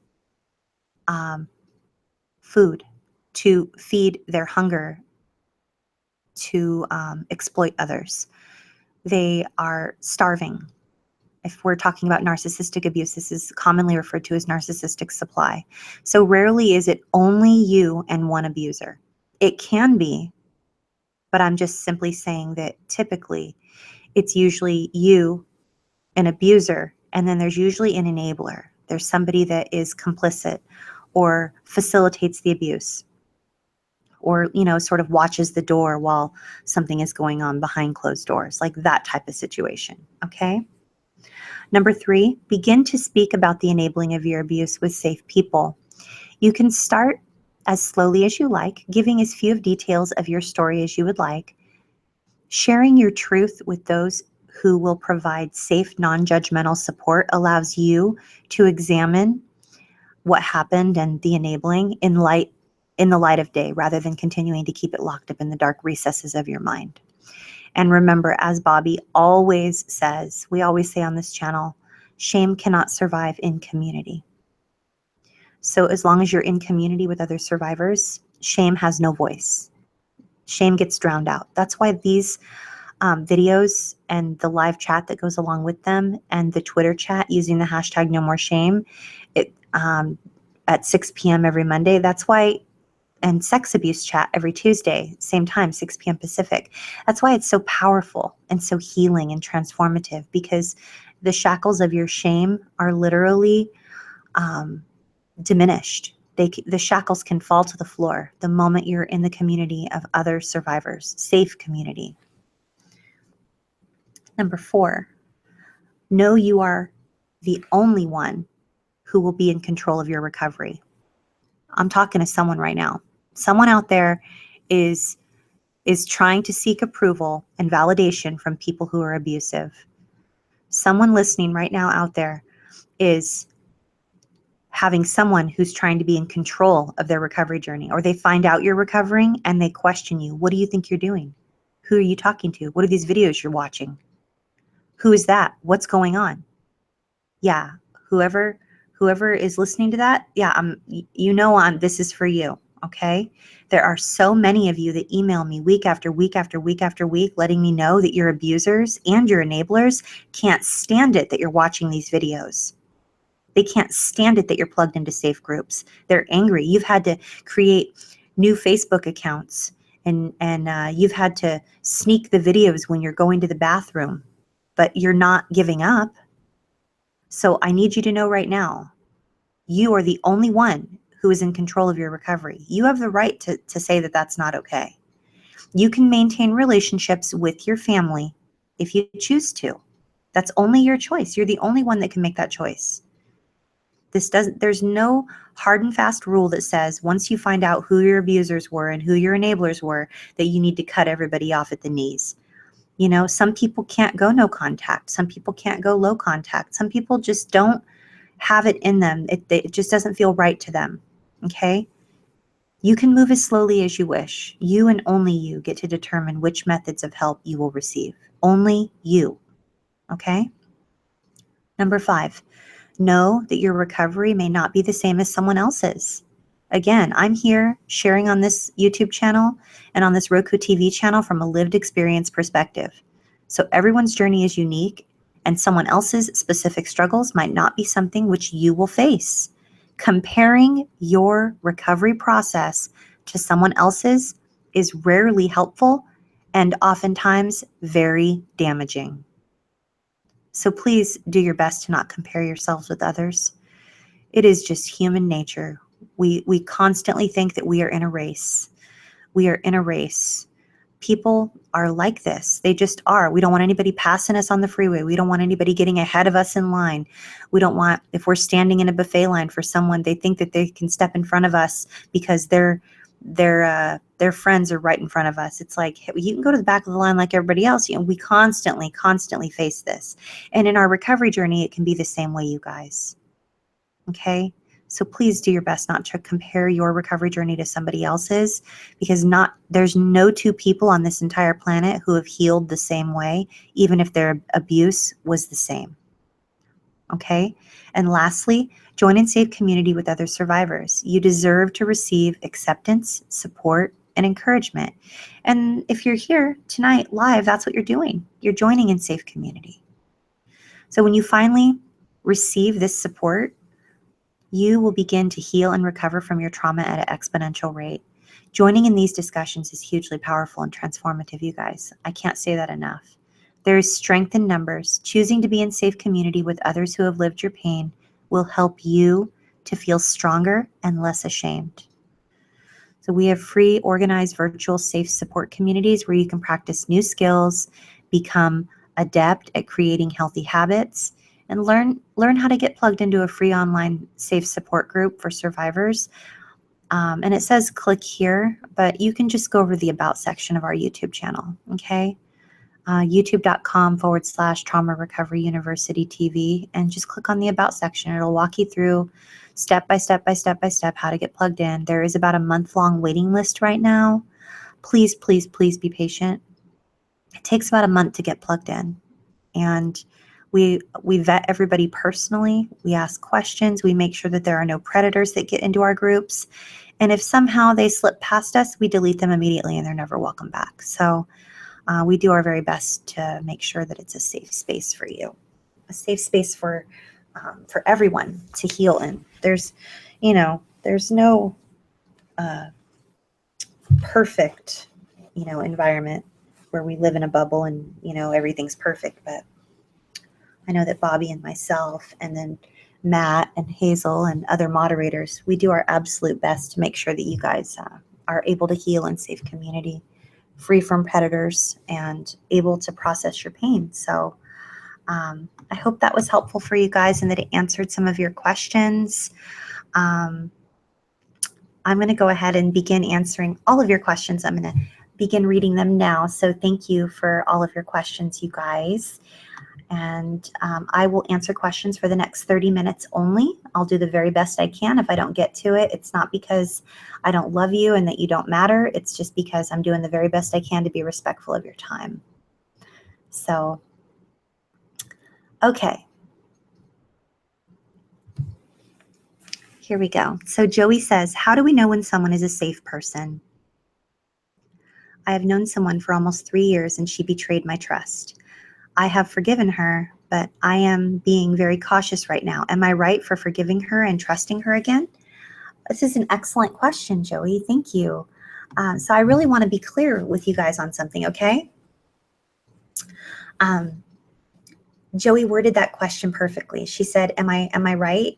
food to feed their hunger to exploit others. They are starving. If we're talking about narcissistic abuse, this is commonly referred to as narcissistic supply. So rarely is it only you and one abuser. It can be, but I'm just simply saying that typically it's usually you, an abuser, and then there's usually an enabler. There's somebody that is complicit or facilitates the abuse or, sort of watches the door while something is going on behind closed doors, like that type of situation, okay? Number three, begin to speak about the enabling of your abuse with safe people. You can start as slowly as you like, giving as few details of your story as you would like, sharing your truth with those who will provide safe, non-judgmental support allows you to examine what happened and the enabling in the light of day, rather than continuing to keep it locked up in the dark recesses of your mind. And remember, as Bobby always says, we always say on this channel, shame cannot survive in community. So as long as you're in community with other survivors, shame has no voice. Shame gets drowned out. That's why these videos and the live chat that goes along with them and the Twitter chat using the hashtag #NoMoreShame at 6 p.m. every Monday, that's why and sex abuse chat every Tuesday, same time, 6 p.m. Pacific. That's why it's so powerful and so healing and transformative, because the shackles of your shame are literally diminished. The shackles can fall to the floor the moment you're in the community of other survivors, safe community. Number 4, know you are the only one who will be in control of your recovery. I'm talking to someone right now. Someone out there is trying to seek approval and validation from people who are abusive. Someone listening right now out there is having someone who's trying to be in control of their recovery journey, or they find out you're recovering and they question you. What do you think you're doing? Who are you talking to? What are these videos you're watching? Who is that? What's going on? Yeah, whoever is listening to that, yeah, this is for you, okay? There are so many of you that email me week after week after week after week, letting me know that your abusers and your enablers can't stand it that you're watching these videos. They can't stand it that you're plugged into safe groups. They're angry. You've had to create new Facebook accounts, and you've had to sneak the videos when you're going to the bathroom, but you're not giving up. So I need you to know right now, you are the only one who is in control of your recovery. You have the right to say that that's not okay. You can maintain relationships with your family if you choose to. That's only your choice. You're the only one that can make that choice. There's no hard and fast rule that says once you find out who your abusers were and who your enablers were, that you need to cut everybody off at the knees. You know, some people can't go no contact. Some people can't go low contact. Some people just don't have it in them. It just doesn't feel right to them, okay? You can move as slowly as you wish. You and only you get to determine which methods of help you will receive. Only you, okay? Number 5, know that your recovery may not be the same as someone else's. Again, I'm here sharing on this YouTube channel and on this Roku TV channel from a lived experience perspective. So everyone's journey is unique, and someone else's specific struggles might not be something which you will face. Comparing your recovery process to someone else's is rarely helpful and oftentimes very damaging. So please do your best to not compare yourselves with others. It is just human nature. We constantly think that we are in a race. We are in a race. People are like this. They just are. We don't want anybody passing us on the freeway. We don't want anybody getting ahead of us in line. We don't want, if we're standing in a buffet line for someone, they think that they can step in front of us because their friends are right in front of us. It's like, hey, you can go to the back of the line like everybody else. You know, we constantly face this. And in our recovery journey, it can be the same way, you guys. Okay? So please do your best not to compare your recovery journey to somebody else's, because there's no two people on this entire planet who have healed the same way, even if their abuse was the same. Okay? And lastly, join in safe community with other survivors. You deserve to receive acceptance, support, and encouragement. And if you're here tonight live, that's what you're doing. You're joining in safe community. So when you finally receive this support, you will begin to heal and recover from your trauma at an exponential rate. Joining in these discussions is hugely powerful and transformative, you guys. I can't say that enough. There is strength in numbers. Choosing to be in safe community with others who have lived your pain will help you to feel stronger and less ashamed. So we have free, organized, virtual, safe support communities where you can practice new skills, become adept at creating healthy habits, and learn how to get plugged into a free online safe support group for survivors. And it says click here, but you can just go over the About section of our YouTube channel, okay? YouTube.com/Trauma Recovery University TV, and just click on the About section. It'll walk you through step by step how to get plugged in. There is about a month-long waiting list right now. Please, please, please be patient. It takes about a month to get plugged in. And we vet everybody personally. We ask questions. We make sure that there are no predators that get into our groups. And if somehow they slip past us, we delete them immediately and they're never welcome back. So we do our very best to make sure that it's a safe space for you, a safe space for everyone to heal in. There's no perfect, environment where we live in a bubble and, everything's perfect. But I know that Bobby and myself, and then Matt and Hazel and other moderators, we do our absolute best to make sure that you guys are able to heal in safe community, free from predators, and able to process your pain. So I hope that was helpful for you guys and that it answered some of your questions. I'm going to go ahead and begin answering all of your questions. I'm going to begin reading them now. So thank you for all of your questions, you guys. And I will answer questions for the next 30 minutes only. I'll do the very best I can. If I don't get to it, it's not because I don't love you and that you don't matter. It's just because I'm doing the very best I can to be respectful of your time. So, okay. Here we go. So Joey says, how do we know when someone is a safe person? I have known someone for almost 3 years and she betrayed my trust. I have forgiven her, but I am being very cautious right now. Am I right for forgiving her and trusting her again? This is an excellent question, Joey. Thank you. So I really want to be clear with you guys on something, okay? Joey worded that question perfectly. She said, am I right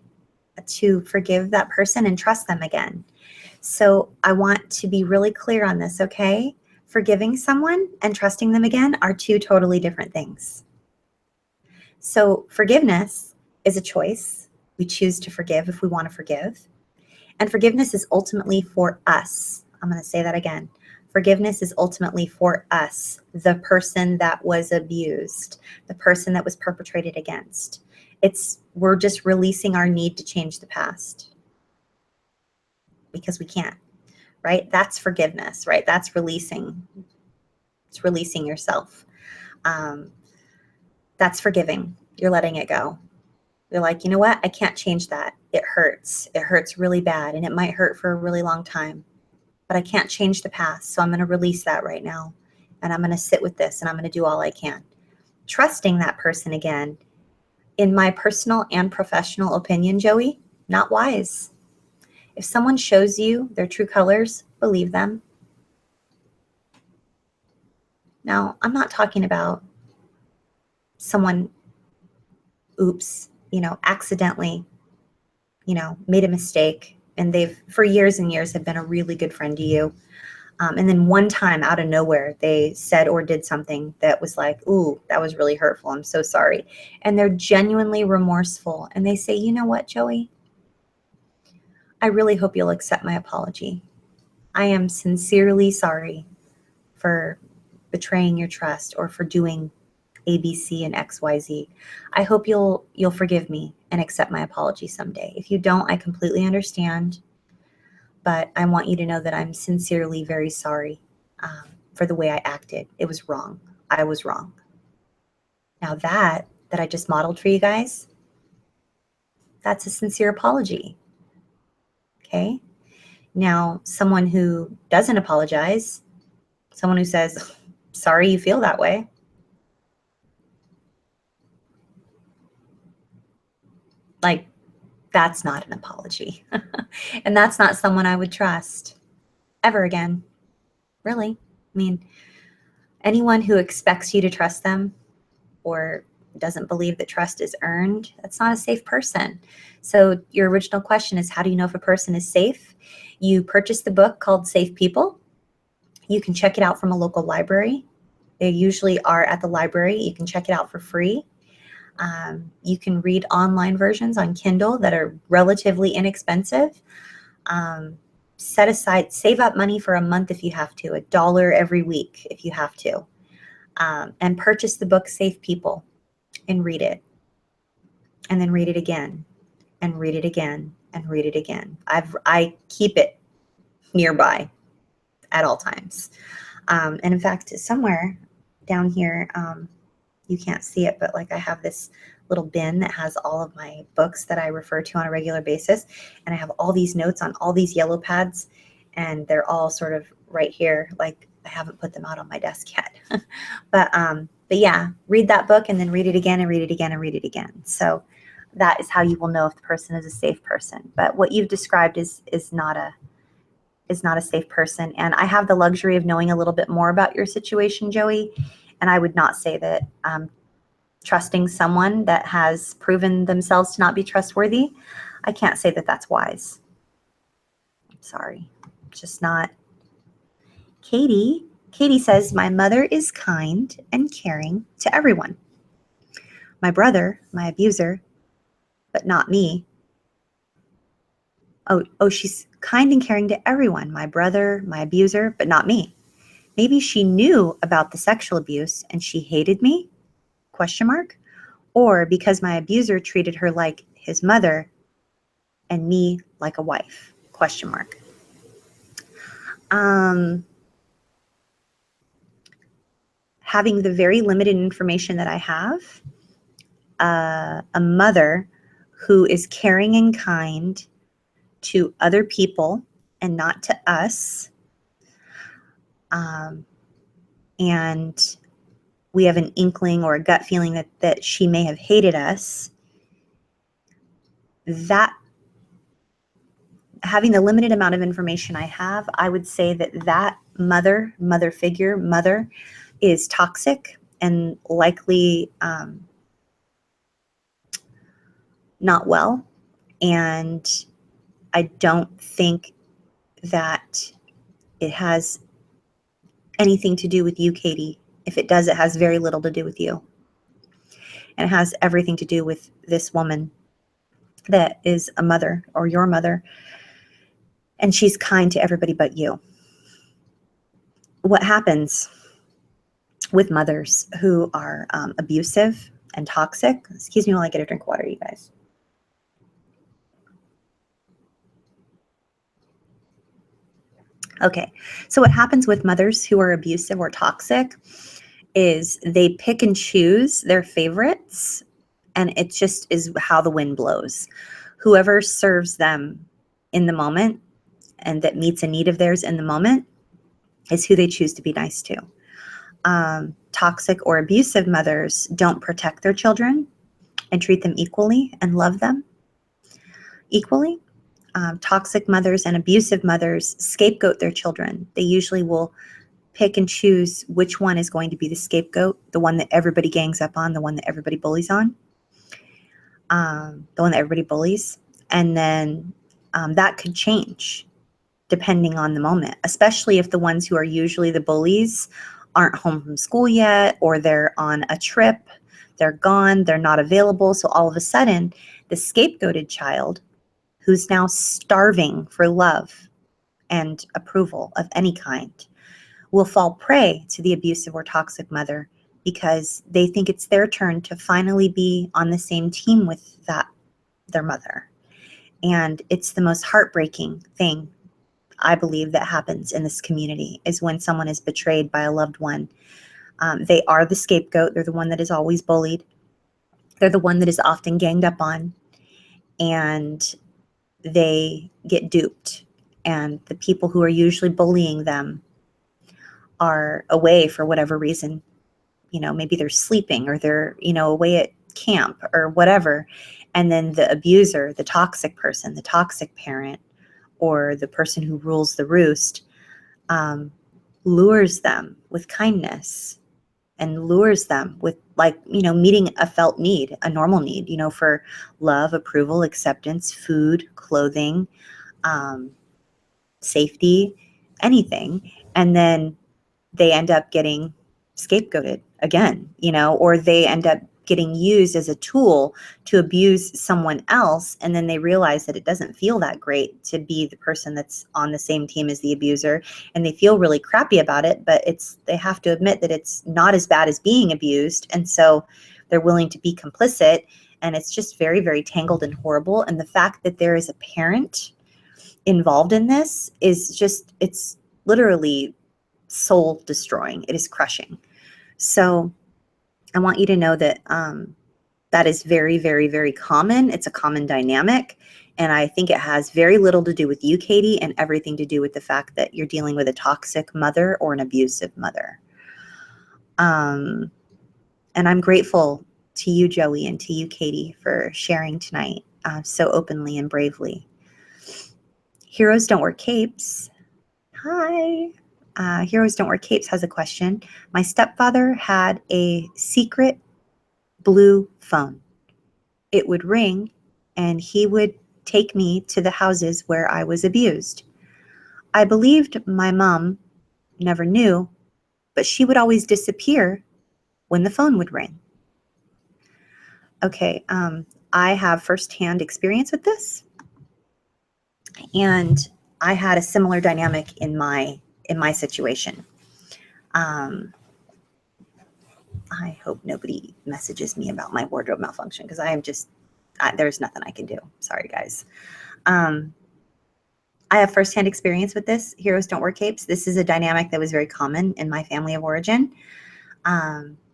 to forgive that person and trust them again? So I want to be really clear on this, okay? Forgiving someone and trusting them again are two totally different things. So forgiveness is a choice. We choose to forgive if we want to forgive. And forgiveness is ultimately for us. I'm going to say that again. Forgiveness is ultimately for us, the person that was abused, the person that was perpetrated against. We're just releasing our need to change the past because we can't, right? That's forgiveness, right? That's releasing. It's releasing yourself. That's forgiving. You're letting it go. You're like, you know what? I can't change that. It hurts. It hurts really bad, and it might hurt for a really long time, but I can't change the past. So I'm going to release that right now, and I'm going to sit with this, and I'm going to do all I can. Trusting that person again, in my personal and professional opinion, Joey, not wise. If someone shows you their true colors, believe them. Now, I'm not talking about someone, accidentally, made a mistake, and they've, for years and years, have been a really good friend to you. And then one time out of nowhere, they said or did something that was like, ooh, that was really hurtful. I'm so sorry. And they're genuinely remorseful. And they say, you know what, Joey? I really hope you'll accept my apology. I am sincerely sorry for betraying your trust or for doing A, B, C, and X, Y, Z. I hope you'll forgive me and accept my apology someday. If you don't, I completely understand. But I want you to know that I'm sincerely very sorry for the way I acted. It was wrong. I was wrong. Now that I just modeled for you guys, that's a sincere apology. Okay? Now, someone who doesn't apologize, someone who says, sorry you feel that way, like, that's not an apology. And that's not someone I would trust ever again. Really. I mean, anyone who expects you to trust them or doesn't believe that trust is earned, that's not a safe person. So your original question is, how do you know if a person is safe? You purchase the book called Safe People. You can check it out from a local library. They usually are at the library. You can check it out for free. You can read online versions on Kindle that are relatively inexpensive. Set aside, save up money for a month if you have to, $1 every week if you have to, and purchase the book Safe People and read it, and then read it again, and read it again, and read it again. I keep it nearby at all times. And in fact, somewhere down here, you can't see it, but like I have this little bin that has all of my books that I refer to on a regular basis. And I have all these notes on all these yellow pads, and they're all sort of right here. Like I haven't put them out on my desk yet. But yeah, read that book and then read it again and read it again and read it again. So that is how you will know if the person is a safe person. But what you've described is not is not a safe person. And I have the luxury of knowing a little bit more about your situation, Joey. And I would not say that trusting someone that has proven themselves to not be trustworthy, I can't say that that's wise. Sorry, just not. Katie says, my mother is kind and caring to everyone. My brother, my abuser, but not me. Oh, she's kind and caring to everyone. My brother, my abuser, but not me. Maybe she knew about the sexual abuse and she hated me? Question mark. Or because my abuser treated her like his mother and me like a wife? Question mark. Having the very limited information that I have, a mother who is caring and kind to other people and not to us, and we have an inkling or a gut feeling that she may have hated us, that having the limited amount of information I have, I would say that mother figure is toxic and likely not well. And I don't think that it has anything to do with you, Katie. If it does, it has very little to do with you. And it has everything to do with this woman that is a mother or your mother, and she's kind to everybody but you. What happens with mothers who are abusive and toxic, excuse me while I get a drink of water, you guys. Okay, so what happens with mothers who are abusive or toxic is they pick and choose their favorites, and it just is how the wind blows. Whoever serves them in the moment and that meets a need of theirs in the moment is who they choose to be nice to. Toxic or abusive mothers don't protect their children and treat them equally and love them equally. Toxic mothers and abusive mothers scapegoat their children. They usually will pick and choose which one is going to be the scapegoat, the one that everybody gangs up on, the one that everybody bullies on, the one that everybody bullies. And then that could change depending on the moment, especially if the ones who are usually the bullies aren't home from school yet, or they're on a trip, they're gone, they're not available. So all of a sudden, the scapegoated child, who's now starving for love and approval of any kind, will fall prey to the abusive or toxic mother because they think it's their turn to finally be on the same team with their mother. And it's the most heartbreaking thing, I believe, that happens in this community, is when someone is betrayed by a loved one. They are the scapegoat. They're the one that is always bullied. They're the one that is often ganged up on, and they get duped. And the people who are usually bullying them are away for whatever reason. Maybe they're sleeping, or they're, away at camp or whatever. And then the abuser, the toxic person, the toxic parent, or the person who rules the roost, lures them with kindness and lures them with, meeting a felt need, a normal need, for love, approval, acceptance, food, clothing, safety, anything. And then they end up getting scapegoated again, or they end up getting used as a tool to abuse someone else. And then they realize that it doesn't feel that great to be the person that's on the same team as the abuser. And they feel really crappy about it, but they have to admit that it's not as bad as being abused. And so they're willing to be complicit. And it's just very, very tangled and horrible. And the fact that there is a parent involved in this is it's literally soul destroying. It is crushing. So I want you to know that that is very, very, very common. It's a common dynamic. And I think it has very little to do with you, Katie, and everything to do with the fact that you're dealing with a toxic mother or an abusive mother. And I'm grateful to you, Joey, and to you, Katie, for sharing tonight so openly and bravely. Heroes don't wear capes. Hi. Heroes Don't Wear Capes has a question. My stepfather had a secret blue phone. It would ring and he would take me to the houses where I was abused. I believed my mom never knew, but she would always disappear when the phone would ring. Okay, I have firsthand experience with this, and I had a similar dynamic in my situation. I hope nobody messages me about my wardrobe malfunction because I am just there's nothing I can do. Sorry, guys. I have firsthand experience with this. Heroes don't wear capes. This is a dynamic that was very common in my family of origin.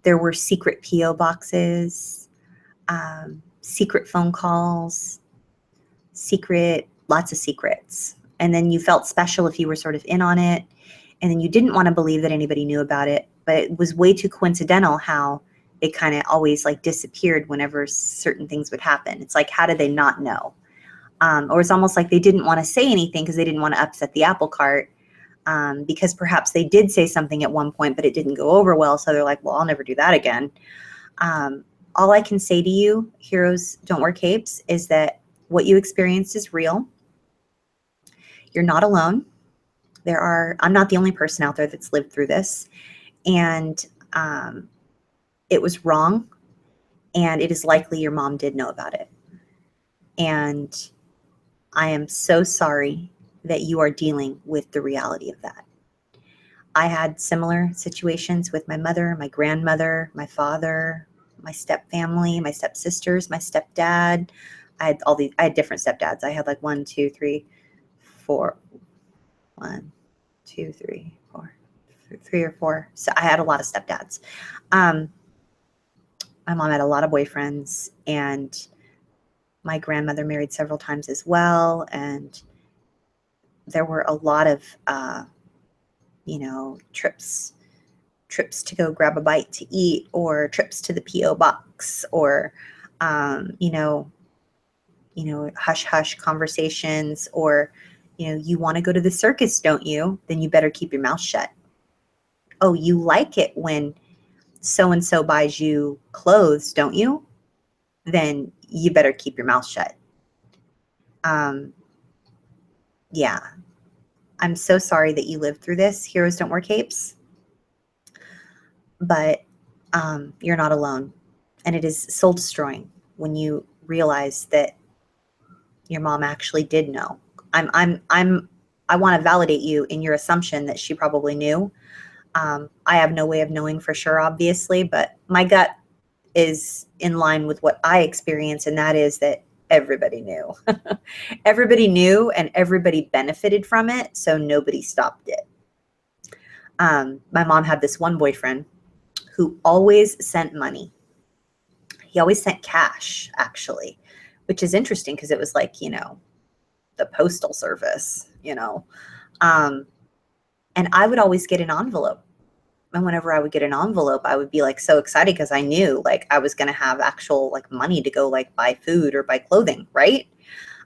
There were secret PO boxes, secret phone calls, lots of secrets. And then you felt special if you were sort of in on it. And then you didn't want to believe that anybody knew about it. But it was way too coincidental how it kind of always like disappeared whenever certain things would happen. It's like, how did they not know? Or it's almost like they didn't want to say anything because they didn't want to upset the apple cart, because perhaps they did say something at one point, but it didn't go over well. So they're like, well, I'll never do that again. All I can say to you, heroes don't wear capes, is that what you experienced is real. You're not alone. I'm not the only person out there that's lived through this. And it was wrong. And it is likely your mom did know about it. And I am so sorry that you are dealing with the reality of that. I had similar situations with my mother, my grandmother, my father, my step family, my stepsisters, my stepdad. I had different stepdads. I had like 1, 2, 3, 4. 1, 2, 3, 4. 3 or 4. So I had a lot of stepdads. My mom had a lot of boyfriends, and my grandmother married several times as well. And there were a lot of, trips to go grab a bite to eat, or trips to the PO box, or, hush hush conversations, or, you want to go to the circus, don't you? Then you better keep your mouth shut. Oh, you like it when so-and-so buys you clothes, don't you? Then you better keep your mouth shut. Yeah. I'm so sorry that you lived through this. Heroes don't wear capes. But you're not alone. And it is soul destroying when you realize that your mom actually did know. I want to validate you in your assumption that she probably knew. I have no way of knowing for sure, obviously, but my gut is in line with what I experienced, and that is that everybody knew. Everybody knew, and everybody benefited from it, so nobody stopped it. My mom had this one boyfriend who always sent money. He always sent cash, actually, which is interesting because it was like, the postal service, and I would always get an envelope. And whenever I would get an envelope, I would be like so excited because I knew like I was going to have actual like money to go like buy food or buy clothing, right?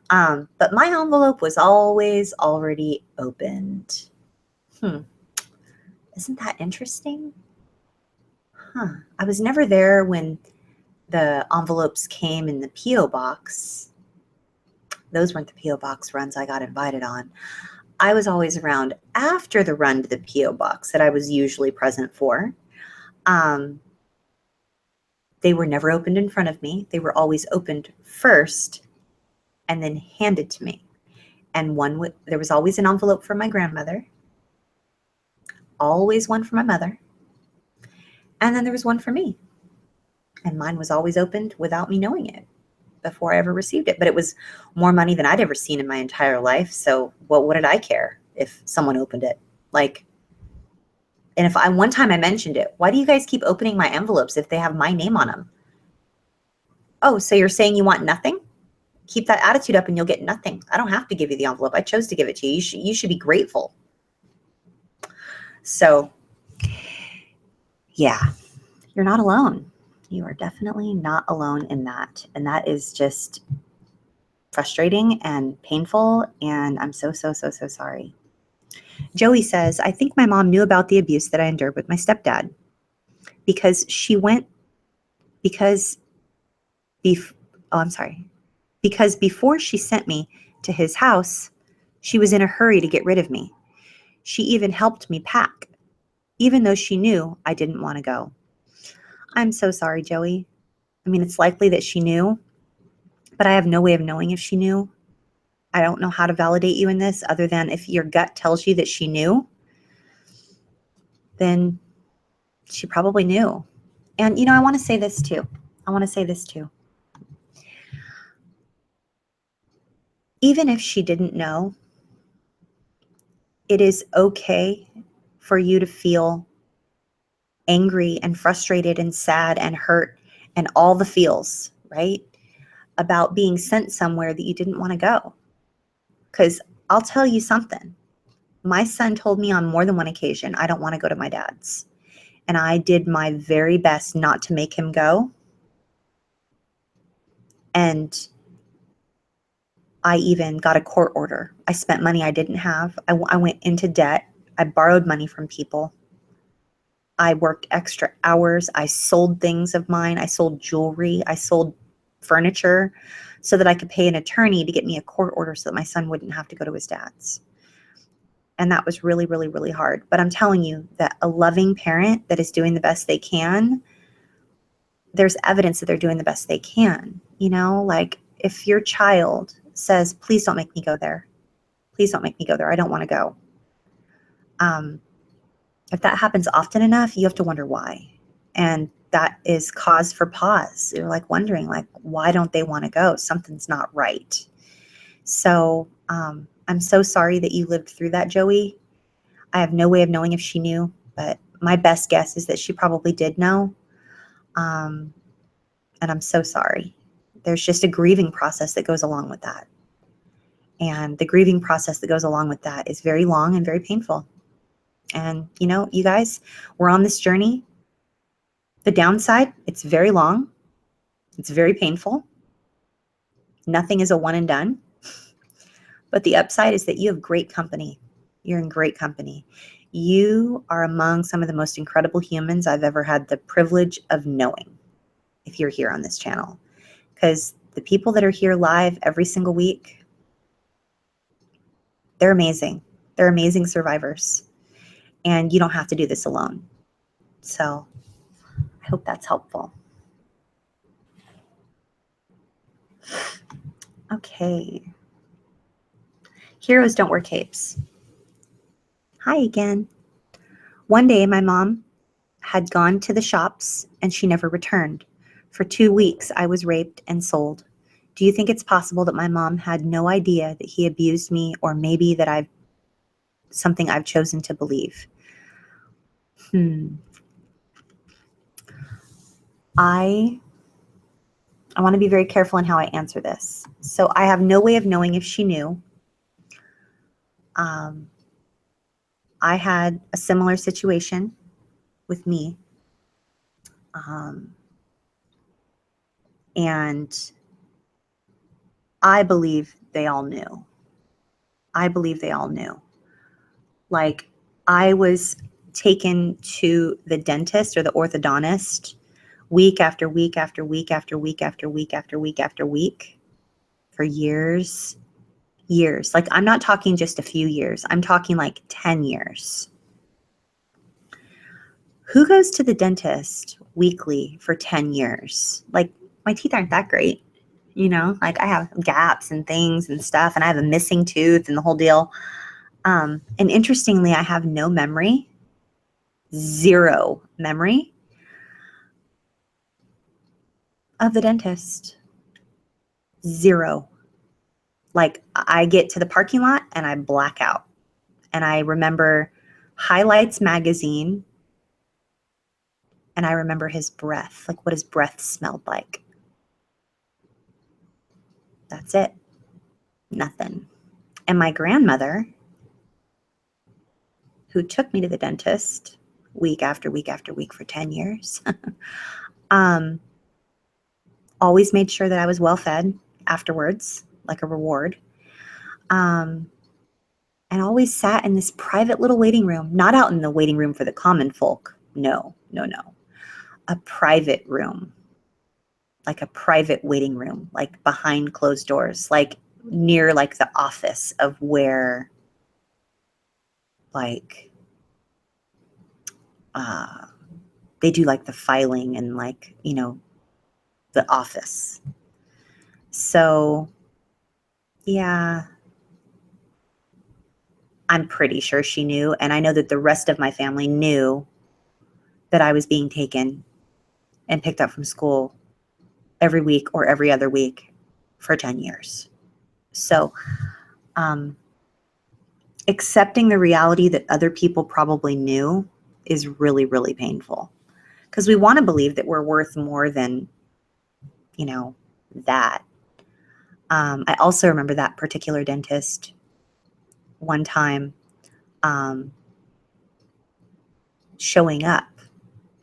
But my envelope was always already opened. Isn't that interesting? I was never there when the envelopes came in the PO box. Those weren't the PO box runs I got invited on. I was always around after the run to the PO box that I was usually present for. They were never opened in front of me. They were always opened first and then handed to me. And there was always an envelope for my grandmother, always one for my mother, and then there was one for me. And mine was always opened without me knowing it before I ever received it. But it was more money than I'd ever seen in my entire life. So what did I care if someone opened it? And one time I mentioned it, why do you guys keep opening my envelopes if they have my name on them? Oh, so you're saying you want nothing? Keep that attitude up and you'll get nothing. I don't have to give you the envelope. I chose to give it to you. You should be grateful. So yeah, you're not alone. You are definitely not alone in that. And that is just frustrating and painful. And I'm so, so, so, so sorry. Joey says, I think my mom knew about the abuse that I endured with my stepdad because because, I'm sorry, because before she sent me to his house, she was in a hurry to get rid of me. She even helped me pack, even though she knew I didn't want to go. I'm so sorry, Joey. I mean, it's likely that she knew, but I have no way of knowing if she knew. I don't know how to validate you in this other than if your gut tells you that she knew, then she probably knew. And, I want to say this too. Even if she didn't know, it is okay for you to feel angry and frustrated and sad and hurt and all the feels, right? About being sent somewhere that you didn't want to go. Because I'll tell you something. My son told me on more than one occasion, I don't want to go to my dad's. And I did my very best not to make him go. And I even got a court order. I spent money I didn't have. I went into debt. I borrowed money from people. I worked extra hours. I sold things of mine. I sold jewelry. I sold furniture so that I could pay an attorney to get me a court order so that my son wouldn't have to go to his dad's. And that was really, really, really hard. But I'm telling you that a loving parent that is doing the best they can, there's evidence that they're doing the best they can. Like if your child says, please don't make me go there. Please don't make me go there. I don't want to go. If that happens often enough, you have to wonder why. And that is cause for pause. You're like wondering, like, why don't they want to go? Something's not right. So I'm so sorry that you lived through that, Joey. I have no way of knowing if she knew, but my best guess is that she probably did know. And I'm so sorry. There's just a grieving process that goes along with that. And the grieving process that goes along with that is very long and very painful. And, you guys, we're on this journey. The downside, it's very long. It's very painful. Nothing is a one and done. But the upside is that you have great company. You're in great company. You are among some of the most incredible humans I've ever had the privilege of knowing, if you're here on this channel. Because the people that are here live every single week, they're amazing. They're amazing survivors. And you don't have to do this alone. So I hope that's helpful. Okay. Heroes don't wear capes. Hi again. One day my mom had gone to the shops and she never returned. For 2 weeks, I was raped and sold. Do you think it's possible that my mom had no idea that he abused me, or maybe that I've chosen to believe? I want to be very careful in how I answer this. So I have no way of knowing if she knew. I had a similar situation with me. And I believe they all knew. Like, I was taken to the dentist or the orthodontist week after week after week after week after week after week after week for years. Like, I'm not talking just a few years. I'm talking like 10 years. Who goes to the dentist weekly for 10 years? Like, my teeth aren't that great. Like, I have gaps and things and stuff, and I have a missing tooth and the whole deal. And interestingly, I have no memory, zero memory of the dentist. Zero. Like, I get to the parking lot and I black out. And I remember Highlights magazine, and I remember his breath, like what his breath smelled like. That's it. Nothing. And my grandmother, who took me to the dentist week after week after week for 10 years, always made sure that I was well fed afterwards, like a reward. And and always sat in this private little waiting room, not out in the waiting room for the common folk. No. A private room, like a private waiting room, like behind closed doors, like near like the office of where like they do like the filing and like, you know, the office. So yeah, I'm pretty sure she knew. And I know that the rest of my family knew that I was being taken and picked up from school every week or every other week for 10 years. So accepting the reality that other people probably knew is really, really painful, because we want to believe that we're worth more than, you know, that. I also remember that particular dentist one time showing up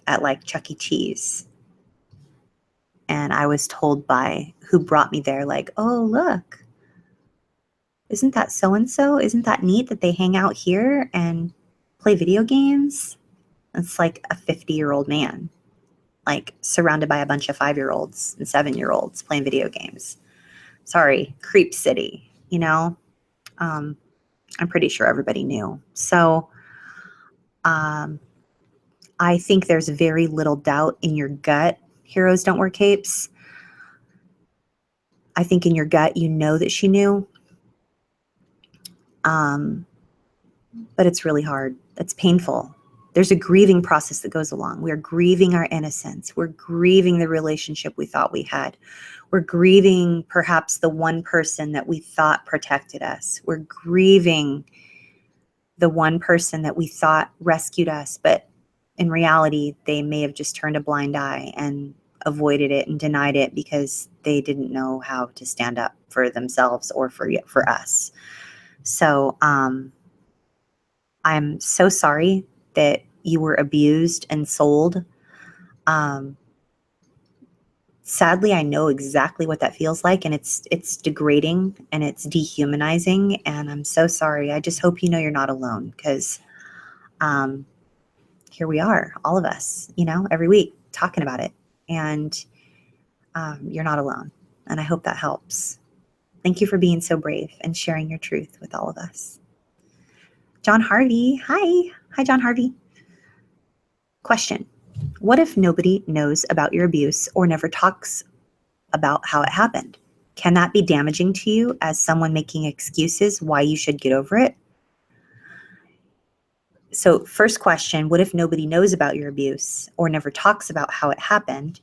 at like Chuck E. Cheese. And I was told by who brought me there, like, oh, look, isn't that so-and-so? Isn't that neat that they hang out here and play video games? It's like a 50-year-old man, like surrounded by a bunch of 5-year-olds and 7-year-olds playing video games. Sorry, Creep City, you know? I'm pretty sure everybody knew. So I think there's very little doubt in your gut. Heroes don't wear capes. I think in your gut, you know that she knew. But it's really hard. It's painful. There's a grieving process that goes along. We're grieving our innocence. We're grieving the relationship we thought we had. We're grieving perhaps the one person that we thought protected us. We're grieving the one person that we thought rescued us, but in reality, they may have just turned a blind eye and avoided it and denied it because they didn't know how to stand up for themselves or for us. So I'm so sorry that you were abused and sold. Sadly, I know exactly what that feels like, and it's degrading and it's dehumanizing, and I'm so sorry. I just hope you know you're not alone, because here we are, all of us, you know, every week talking about it, and you're not alone, and I hope that helps. Thank you for being so brave and sharing your truth with all of us. John Harvey, hi. Hi, John Harvey. Question. What if nobody knows about your abuse or never talks about how it happened? Can that be damaging to you as someone making excuses why you should get over it? So first question, what if nobody knows about your abuse or never talks about how it happened?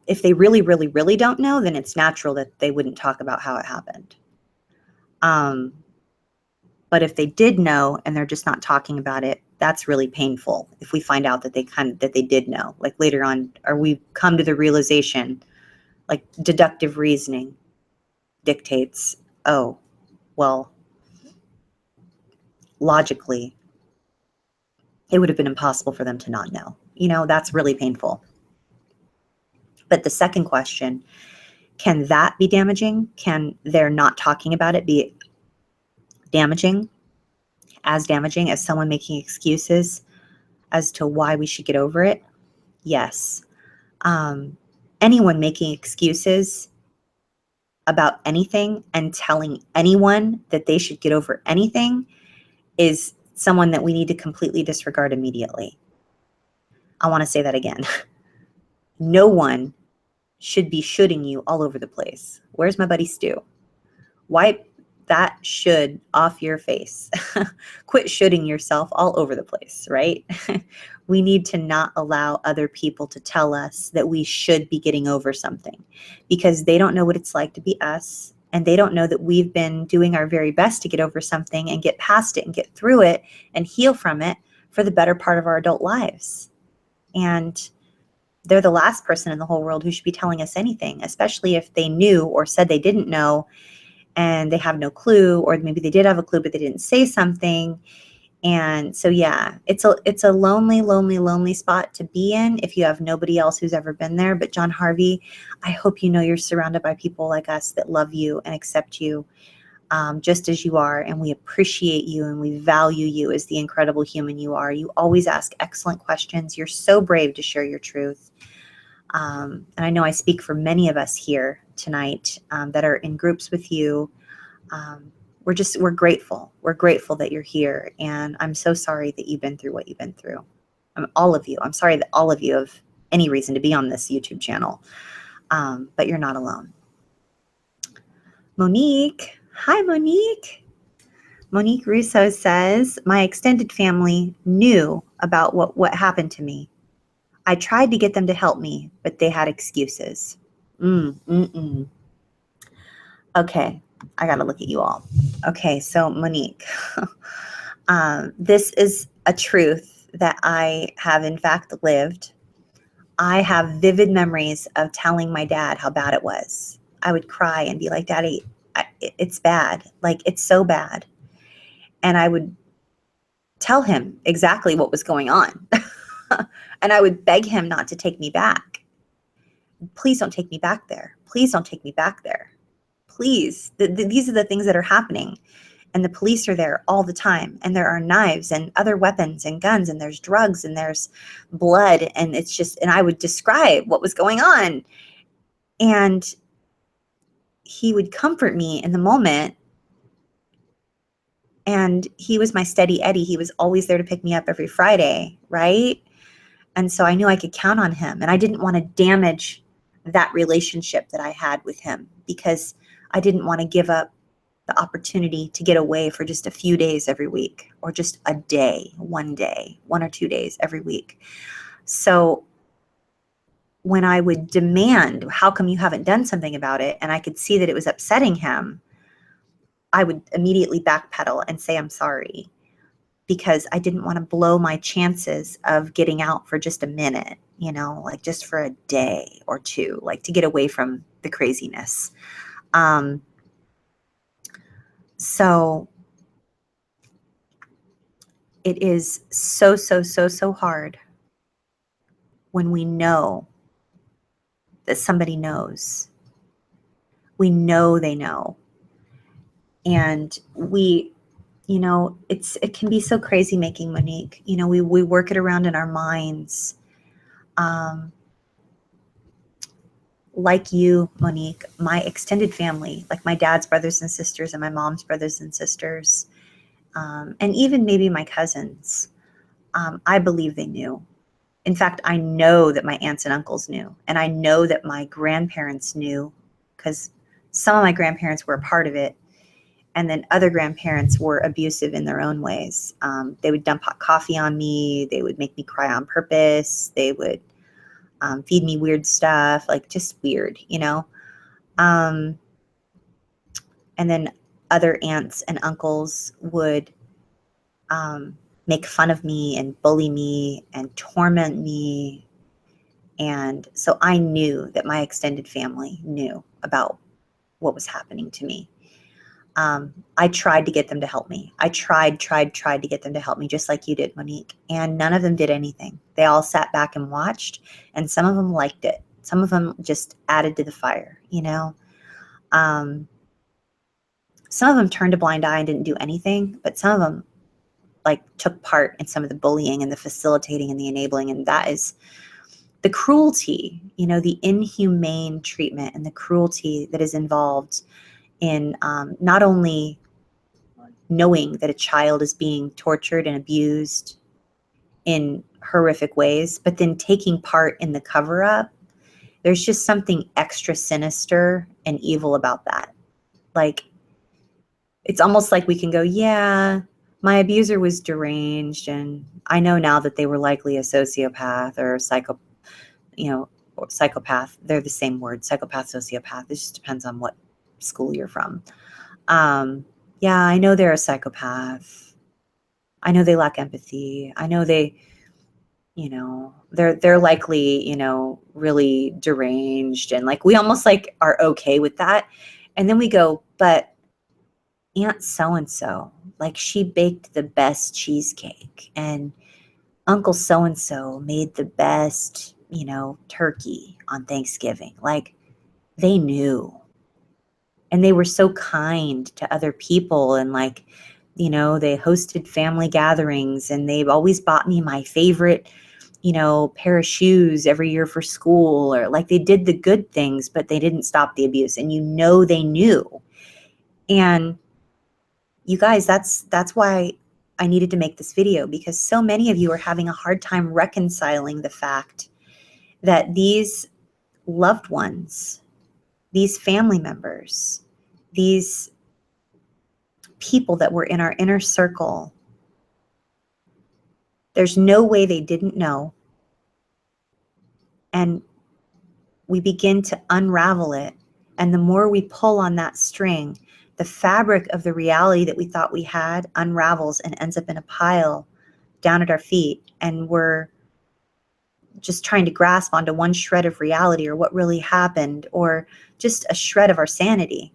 If they really, really, really don't know, then it's natural that they wouldn't talk about how it happened. But if they did know and they're just not talking about it, that's really painful. If we find out that they did know, like later on, or we come to the realization, like deductive reasoning dictates, oh, well, logically, it would have been impossible for them to not know. You know, that's really painful. But the second question, can that be damaging? Can their not talking about it be damaging as someone making excuses as to why we should get over it? Yes. Anyone making excuses about anything and telling anyone that they should get over anything is someone that we need to completely disregard immediately. I want to say that again. No one should be shoulding you all over the place. Where's my buddy Stu? Wipe that should off your face. Quit shoulding yourself all over the place, right? We need to not allow other people to tell us that we should be getting over something, because they don't know what it's like to be us, and they don't know that we've been doing our very best to get over something and get past it and get through it and heal from it for the better part of our adult lives. And they're the last person in the whole world who should be telling us anything, especially if they knew or said they didn't know and they have no clue, or maybe they did have a clue but they didn't say something. And so yeah, it's a lonely, lonely, lonely spot to be in if you have nobody else who's ever been there. But John Harvey, I hope you know you're surrounded by people like us that love you and accept you. just as you are, and we appreciate you and we value you as the incredible human you are. You always ask excellent questions. You're so brave to share your truth. And I know I speak for many of us here tonight that are in groups with you. We're grateful. We're grateful that you're here. And I'm so sorry that you've been through what you've been through. All of you. I'm sorry that all of you have any reason to be on this YouTube channel. But you're not alone. Monique. Hi, Monique. Monique Russo says, my extended family knew about what happened to me. I tried to get them to help me, but they had excuses. Okay, I got to look at you all. Okay, so Monique, this is a truth that I have in fact lived. I have vivid memories of telling my dad how bad it was. I would cry and be like, Daddy, it's bad. Like, it's so bad. And I would tell him exactly what was going on. And I would beg him not to take me back. Please don't take me back there. Please don't take me back there. Please. These are the things that are happening. And the police are there all the time. And there are knives and other weapons and guns, and there's drugs and there's blood. And it's just, and I would describe what was going on. And he would comfort me in the moment. And he was my steady Eddie. He was always there to pick me up every Friday, right? And so I knew I could count on him. And I didn't want to damage that relationship that I had with him, because I didn't want to give up the opportunity to get away for just a few days every week, or just a day, 1 or 2 days every week. So when I would demand, how come you haven't done something about it? And I could see that it was upsetting him, I would immediately backpedal and say, I'm sorry, because I didn't want to blow my chances of getting out for just a minute, like just for a day or two, like to get away from the craziness. So it is so hard when we know that somebody knows. We know they know. And it can be so crazy making, Monique. We work it around in our minds. Like you, Monique, my extended family, like my dad's brothers and sisters and my mom's brothers and sisters, and even maybe my cousins, I believe they knew. In fact, I know that my aunts and uncles knew, and I know that my grandparents knew, because some of my grandparents were a part of it, and then other grandparents were abusive in their own ways. They would dump hot coffee on me. They would make me cry on purpose. They would feed me weird stuff, like just weird, and then other aunts and uncles would make fun of me and bully me and torment me. And so I knew that my extended family knew about what was happening to me. I tried to get them to help me. I tried to get them to help me, just like you did, Monique. And none of them did anything. They all sat back and watched, and some of them liked it. Some of them just added to the fire, Some of them turned a blind eye and didn't do anything, but some of them took part in some of the bullying and the facilitating and the enabling. And that is the cruelty, the inhumane treatment and the cruelty that is involved in not only knowing that a child is being tortured and abused in horrific ways, but then taking part in the cover-up. There's just something extra sinister and evil about that. It's almost like we can go, yeah, my abuser was deranged, and I know now that they were likely a sociopath or a psychopath. They're the same word, psychopath, sociopath. It just depends on what school you're from. Yeah, I know they're a psychopath. I know they lack empathy. I know they're likely, really deranged, and we almost are okay with that. And then we go, but Aunt so-and-so, she baked the best cheesecake, and Uncle so-and-so made the best, turkey on Thanksgiving. They knew. And they were so kind to other people, and like, you know, they hosted family gatherings, and they've always bought me my favorite, you know, pair of shoes every year for school, or like they did the good things, but they didn't stop the abuse. And you know, they knew. And you guys, that's why I needed to make this video, because so many of you are having a hard time reconciling the fact that these loved ones, these family members, these people that were in our inner circle, there's no way they didn't know. And we begin to unravel it. And the more we pull on that string, the fabric of the reality that we thought we had unravels and ends up in a pile down at our feet. And we're just trying to grasp onto one shred of reality, or what really happened, or just a shred of our sanity.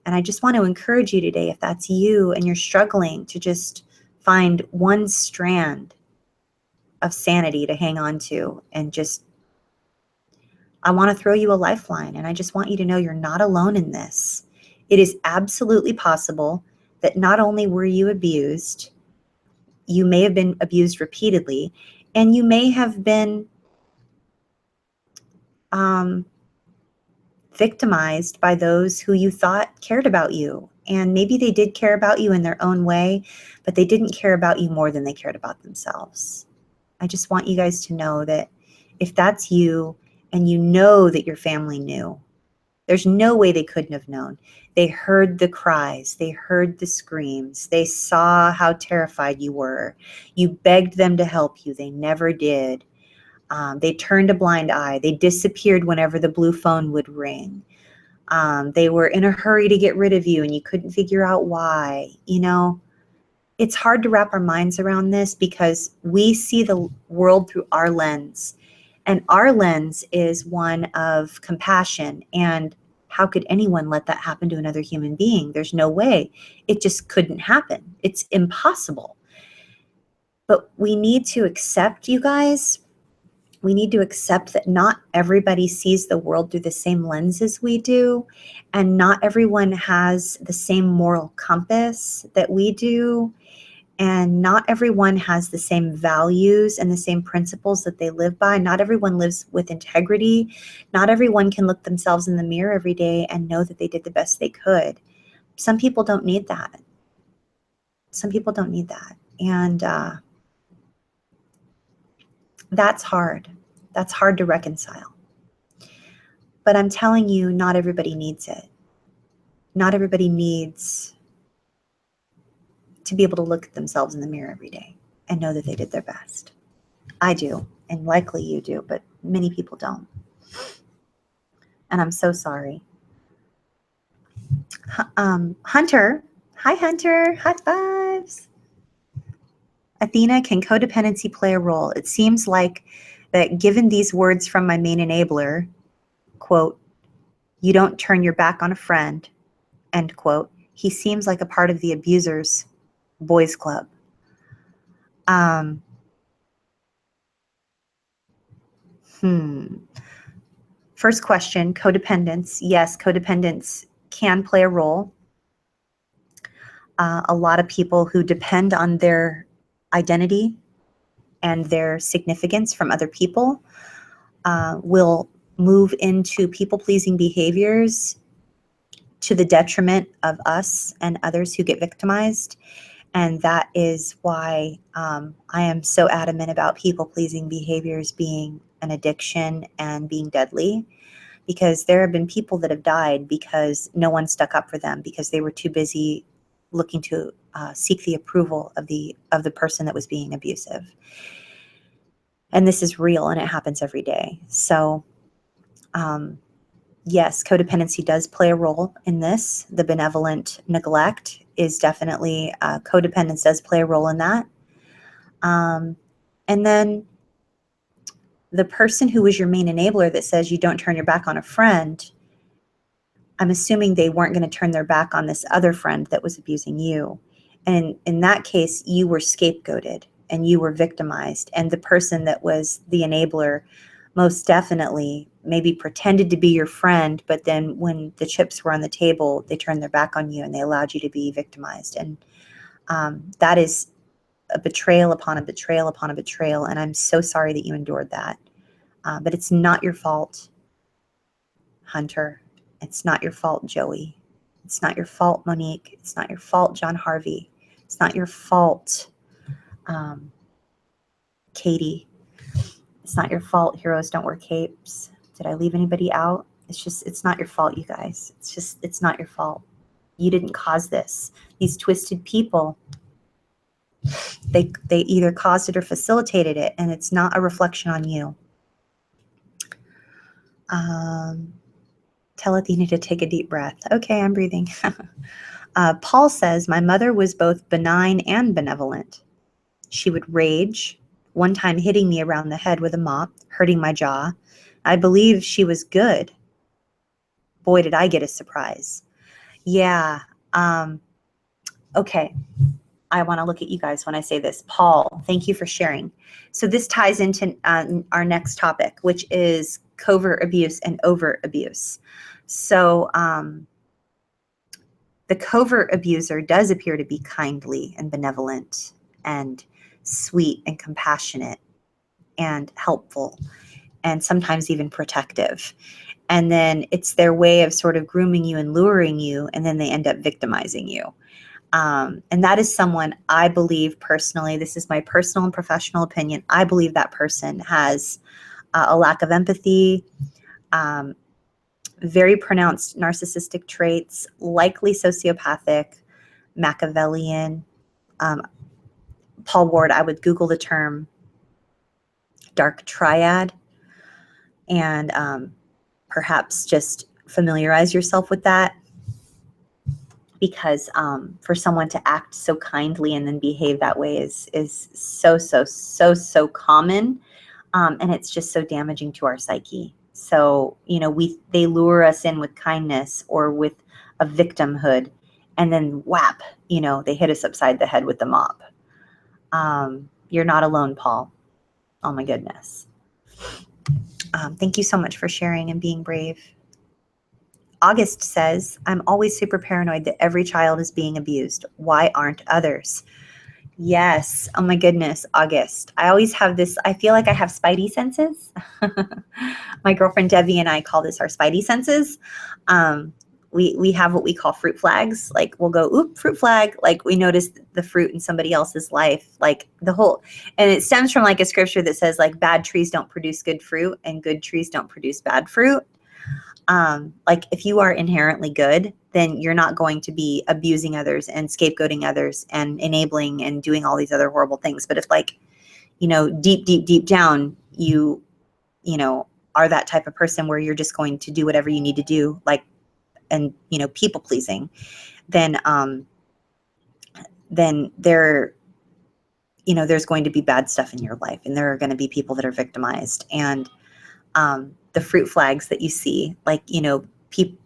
And I just want to encourage you today, if that's you and you're struggling to just find one strand of sanity to hang on to, and just, I want to throw you a lifeline. And I just want you to know you're not alone in this. It is absolutely possible that not only were you abused, you may have been abused repeatedly, and you may have been victimized by those who you thought cared about you. And maybe they did care about you in their own way, but they didn't care about you more than they cared about themselves. I just want you guys to know that if that's you, and you know that your family knew, there's no way they couldn't have known. They heard the cries, they heard the screams, they saw how terrified you were. You begged them to help you, they never did. They turned a blind eye. They disappeared whenever the blue phone would ring. They were in a hurry to get rid of you, and you couldn't figure out why. You know, it's hard to wrap our minds around this, because we see the world through our lens. And our lens is one of compassion. And how could anyone let that happen to another human being? There's no way. It just couldn't happen. It's impossible. But we need to accept, you guys, we need to accept that not everybody sees the world through the same lens as we do, and not everyone has the same moral compass that we do, and not everyone has the same values and the same principles that they live by. Not everyone lives with integrity. Not everyone can look themselves in the mirror every day and know that they did the best they could. Some people don't need that. Some people don't need that. And that's hard. That's hard to reconcile. But I'm telling you, not everybody needs it. Not everybody needs to be able to look at themselves in the mirror every day and know that they did their best. I do, and likely you do, but many people don't. And I'm so sorry. Hunter, hi Hunter, high fives. Athena, can codependency play a role? It seems like that given these words from my main enabler, quote, you don't turn your back on a friend, end quote, he seems like a part of the abuser's boys club. First question, codependence. Yes, codependence can play a role. A lot of people who depend on their identity and their significance from other people will move into people-pleasing behaviors to the detriment of us and others who get victimized. And that is why I am so adamant about people-pleasing behaviors being an addiction and being deadly, because there have been people that have died because no one stuck up for them, because they were too busy looking to seek the approval of the person that was being abusive. And this is real, and it happens every day. So yes, codependency does play a role in this. The benevolent neglect is definitely, codependence does play a role in that. And then the person who was your main enabler that says you don't turn your back on a friend, I'm assuming they weren't going to turn their back on this other friend that was abusing you. And in that case, you were scapegoated and you were victimized. And the person that was the enabler most definitely maybe pretended to be your friend, but then when the chips were on the table, they turned their back on you and they allowed you to be victimized. And that is a betrayal upon a betrayal upon a betrayal. And I'm so sorry that you endured that. But it's not your fault, Hunter. It's not your fault, Joey. It's not your fault, Monique. It's not your fault, John Harvey. It's not your fault, Katie. It's not your fault, Heroes Don't Wear Capes. Did I leave anybody out? It's not your fault, you guys. It's not your fault. You didn't cause this. These twisted people, they either caused it or facilitated it, and it's not a reflection on you. Tell Athena to take a deep breath. Okay, I'm breathing. Paul says, my mother was both benign and benevolent. She would rage, one time hitting me around the head with a mop, hurting my jaw. I believe she was good. Boy, did I get a surprise. Yeah. Okay. I want to look at you guys when I say this. Paul, thank you for sharing. So this ties into our next topic, which is covert abuse and overt abuse. So the covert abuser does appear to be kindly and benevolent and sweet and compassionate and helpful and sometimes even protective. And then it's their way of sort of grooming you and luring you, and then they end up victimizing you. And that is someone I believe personally, this is my personal and professional opinion, I believe that person has a lack of empathy, very pronounced narcissistic traits, likely sociopathic, Machiavellian. Paul Ward, I would Google the term dark triad and perhaps just familiarize yourself with that, because for someone to act so kindly and then behave that way is so common, and it's just so damaging to our psyche. So, you know, they lure us in with kindness or with a victimhood, and then whap, you know, they hit us upside the head with the mop. You're not alone, Paul. Oh my goodness. Thank you so much for sharing and being brave. August says, I'm always super paranoid that every child is being abused. Why aren't others? Yes. Oh my goodness, August. I always have this, I feel like I have spidey senses. My girlfriend Debbie and I call this our spidey senses. We have what we call fruit flags. Like we'll go, oop, fruit flag. Like we notice the fruit in somebody else's life, like the whole, and it stems from like a scripture that says like bad trees don't produce good fruit and good trees don't produce bad fruit. Like if you are inherently good, then you're not going to be abusing others and scapegoating others and enabling and doing all these other horrible things. But if like, you know, deep down, you know, are that type of person where you're just going to do whatever you need to do, like, and, you know, people pleasing, then there, you know, there's going to be bad stuff in your life, and there are going to be people that are victimized. And the fruit flags that you see, like, you know, people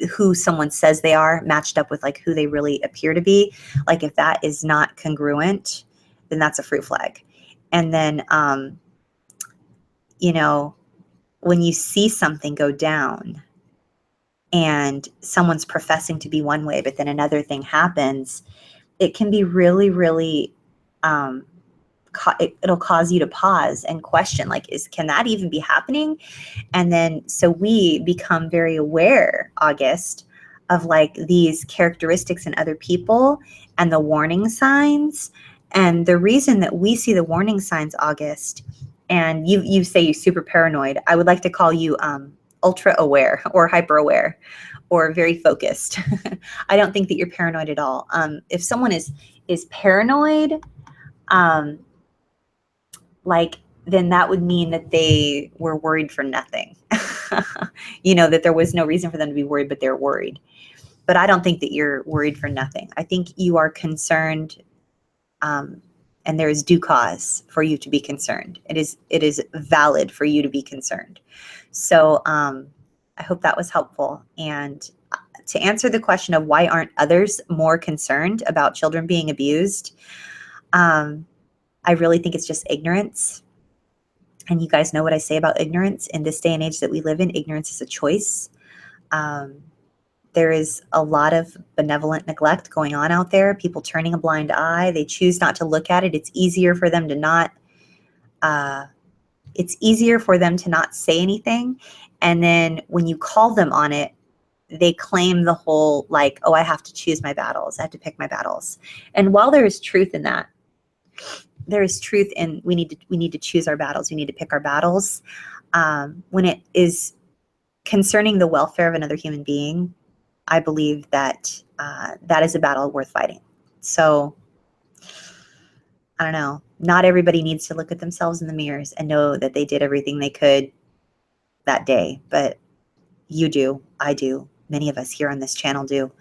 who someone says they are matched up with like who they really appear to be. Like if that is not congruent, then that's a fruit flag. And then, you know, when you see something go down and someone's professing to be one way, but then another thing happens, it can be really, really, it'll cause you to pause and question, like, can that even be happening? And then, so we become very aware, August, of like these characteristics in other people and the warning signs. And the reason that we see the warning signs, August, and you say you're super paranoid, I would like to call you ultra aware or hyper aware or very focused. I don't think that you're paranoid at all. If someone is paranoid, like, then that would mean that they were worried for nothing. You know, that there was no reason for them to be worried, but they're worried. But I don't think that you're worried for nothing. I think you are concerned, and there is due cause for you to be concerned. It is valid for you to be concerned. So I hope that was helpful. And to answer the question of why aren't others more concerned about children being abused, I really think it's just ignorance. And you guys know what I say about ignorance. In this day and age that we live in, ignorance is a choice. There is a lot of benevolent neglect going on out there, people turning a blind eye. They choose not to look at it. It's easier for them to not say anything. And then when you call them on it, they claim the whole like, oh, I have to choose my battles. I have to pick my battles. And while there is truth in that, there is truth in we need to choose our battles. We need to pick our battles. When it is concerning the welfare of another human being, I believe that that is a battle worth fighting. So I don't know. Not everybody needs to look at themselves in the mirrors and know that they did everything they could that day, but you do, I do, many of us here on this channel do.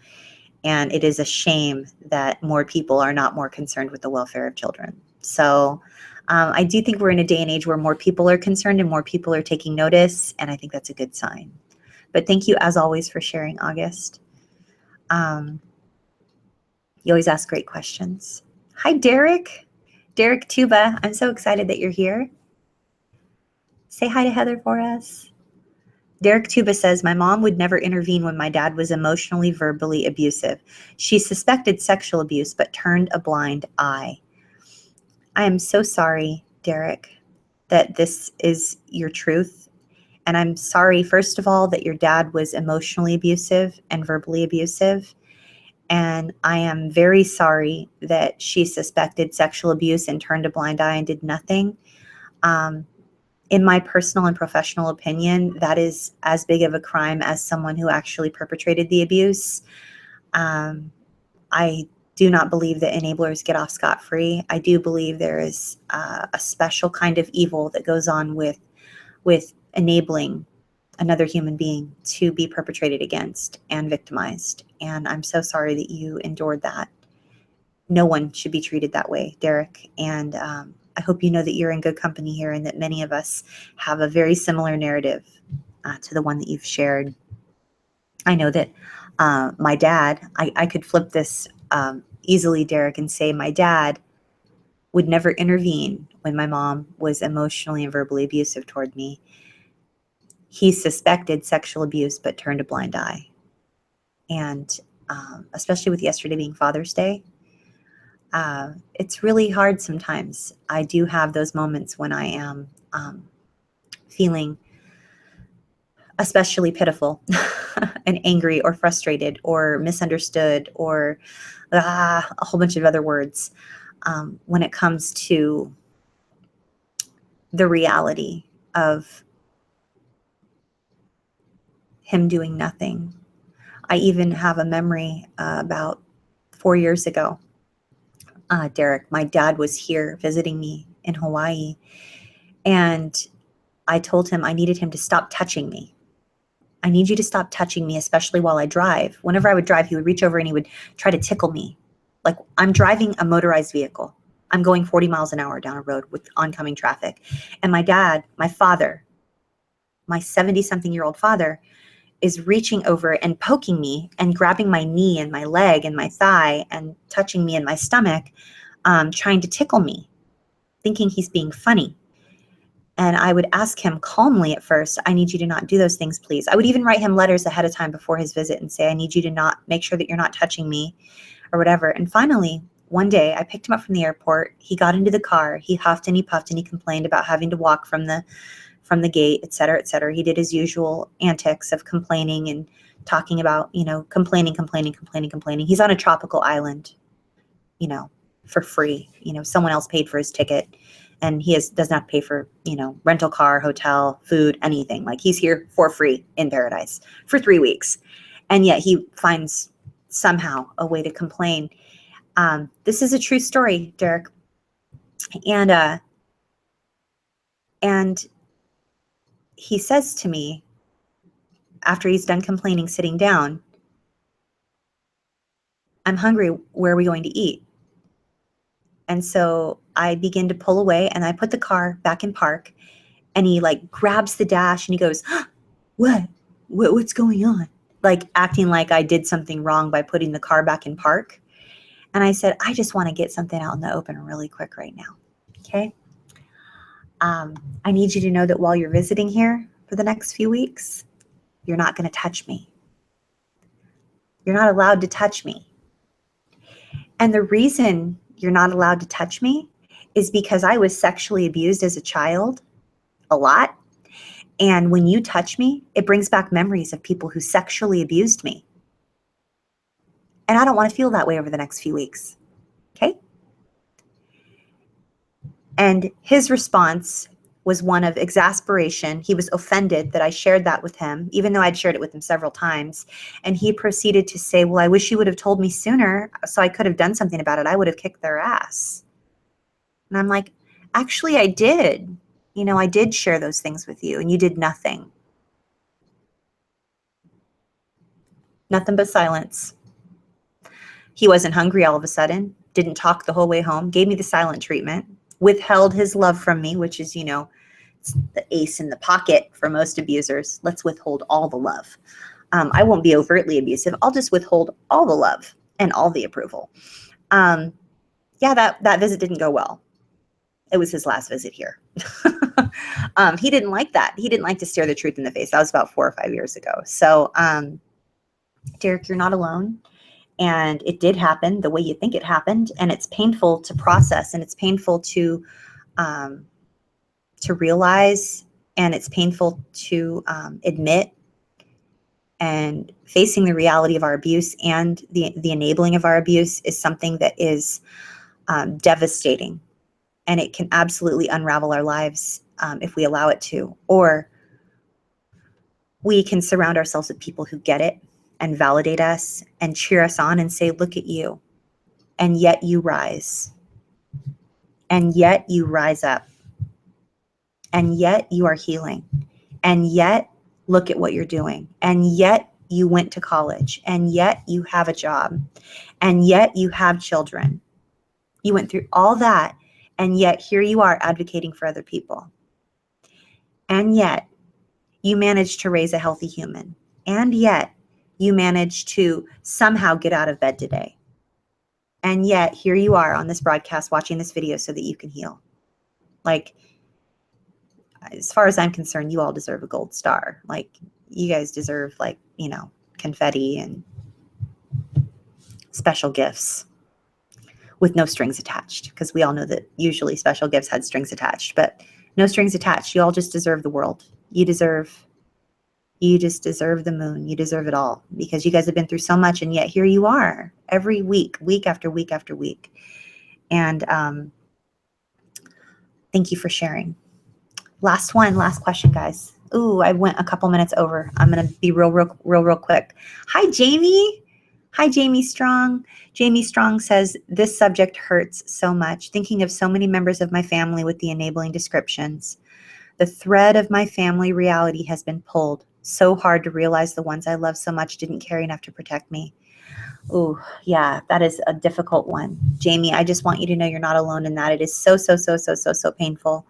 And it is a shame that more people are not more concerned with the welfare of children. So I do think we're in a day and age where more people are concerned and more people are taking notice, and I think that's a good sign. But thank you, as always, for sharing, August. You always ask great questions. Hi, Derek. Derek Tuba, I'm so excited that you're here. Say hi to Heather for us. Derek Tuba says, my mom would never intervene when my dad was emotionally, verbally abusive. She suspected sexual abuse, but turned a blind eye. I am so sorry, Derek, that this is your truth. And I'm sorry, first of all, that your dad was emotionally abusive and verbally abusive. And I am very sorry that she suspected sexual abuse and turned a blind eye and did nothing. In my personal and professional opinion, that is as big of a crime as someone who actually perpetrated the abuse. I do not believe that enablers get off scot-free. I do believe there is a special kind of evil that goes on with enabling another human being to be perpetrated against and victimized. And I'm so sorry that you endured that. No one should be treated that way, Derek. And I hope you know that you're in good company here and that many of us have a very similar narrative to the one that you've shared. I know that my dad, I could flip this easily, Derek, and say my dad would never intervene when my mom was emotionally and verbally abusive toward me. He suspected sexual abuse but turned a blind eye. And especially with yesterday being Father's Day, it's really hard sometimes. I do have those moments when I am feeling especially pitiful and angry or frustrated or misunderstood or a whole bunch of other words when it comes to the reality of him doing nothing. I even have a memory about 4 years ago. Derek, my dad was here visiting me in Hawaii, and I told him I needed him to stop touching me. I need you to stop touching me, especially while I drive. Whenever I would drive, he would reach over and he would try to tickle me. Like I'm driving a motorized vehicle. I'm going 40 miles an hour down a road with oncoming traffic. And my dad, my father, my 70-something-year-old father, is reaching over and poking me and grabbing my knee and my leg and my thigh and touching me in my stomach, trying to tickle me, thinking he's being funny. And I would ask him calmly at first, I need you to not do those things, please. I would even write him letters ahead of time before his visit and say, I need you to not make sure that you're not touching me or whatever. And finally, one day I picked him up from the airport. He got into the car. He huffed and he puffed and he complained about having to walk from the gate, et cetera, et cetera. He did his usual antics of complaining and talking about, complaining. He's on a tropical island, for free. Someone else paid for his ticket. And he does not pay for, rental car, hotel, food, anything. Like he's here for free in paradise for 3 weeks. And yet he finds somehow a way to complain. This is a true story, Derek. And he says to me, after he's done complaining, sitting down, I'm hungry. Where are we going to eat? And so I begin to pull away and I put the car back in park, and he like grabs the dash and he goes, what's going on? Like acting like I did something wrong by putting the car back in park. And I said, I just want to get something out in the open really quick right now. Okay. I need you to know that while you're visiting here for the next few weeks, you're not going to touch me. You're not allowed to touch me. And the reason you're not allowed to touch me is because I was sexually abused as a child a lot. And when you touch me, it brings back memories of people who sexually abused me. And I don't want to feel that way over the next few weeks. Okay? And his response was one of exasperation. He was offended that I shared that with him, even though I'd shared it with him several times. And he proceeded to say, well, I wish you would have told me sooner so I could have done something about it. I would have kicked their ass. And I'm like, actually, I did. You know, I did share those things with you and you did nothing. Nothing but silence. He wasn't hungry all of a sudden, didn't talk the whole way home, gave me the silent treatment, withheld his love from me, which is, you know, it's the ace in the pocket for most abusers. Let's withhold all the love. I won't be overtly abusive. I'll just withhold all the love and all the approval. Yeah, that visit didn't go well. It was his last visit here. He didn't like that. He didn't like to stare the truth in the face. That was about 4 or 5 years ago. So, Derek, you're not alone. And it did happen the way you think it happened. And it's painful to process, and it's painful to realize, and it's painful to admit. And facing the reality of our abuse and the enabling of our abuse is something that is devastating. And it can absolutely unravel our lives if we allow it to. Or we can surround ourselves with people who get it and validate us and cheer us on and say, look at you. And yet you rise. And yet you rise up. And yet you are healing. And yet look at what you're doing. And yet you went to college. And yet you have a job. And yet you have children. You went through all that. And yet here you are advocating for other people. And yet you managed to raise a healthy human. And yet you managed to somehow get out of bed today. And yet here you are on this broadcast watching this video so that you can heal. Like, as far as I'm concerned, you all deserve a gold star. Like, you guys deserve, like, you know, confetti and special gifts with no strings attached, because we all know that usually special gifts had strings attached, but no strings attached. You all just deserve the world. You just deserve the moon. You deserve it all, because you guys have been through so much, and yet here you are every week, week after week after week. And thank you for sharing. Last question, guys. Ooh, I went a couple minutes over. I'm going to be real quick. Hi, Jamie. Hi, Jamie Strong. Jamie Strong says, this subject hurts so much. Thinking of so many members of my family with the enabling descriptions. The thread of my family reality has been pulled. So hard to realize the ones I love so much didn't care enough to protect me. Ooh, yeah, that is a difficult one. Jamie, I just want you to know you're not alone in that. It is so painful.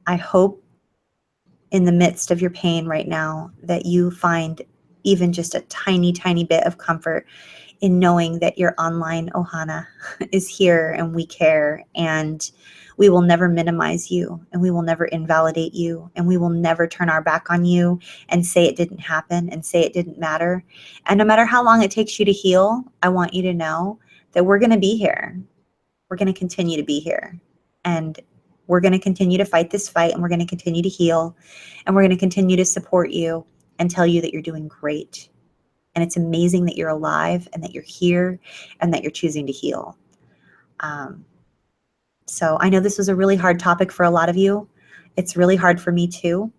I hope in the midst of your pain right now that you find even just a tiny bit of comfort in knowing that your online Ohana is here and we care, and we will never minimize you, and we will never invalidate you, and we will never turn our back on you and say it didn't happen and say it didn't matter. And no matter how long it takes you to heal, I want you to know that we're going to be here. We're going to continue to be here. And we're going to continue to fight this fight, and we're going to continue to heal, and we're going to continue to support you and tell you that you're doing great. And it's amazing that you're alive and that you're here and that you're choosing to heal. So I know this was a really hard topic for a lot of you. It's really hard for me too.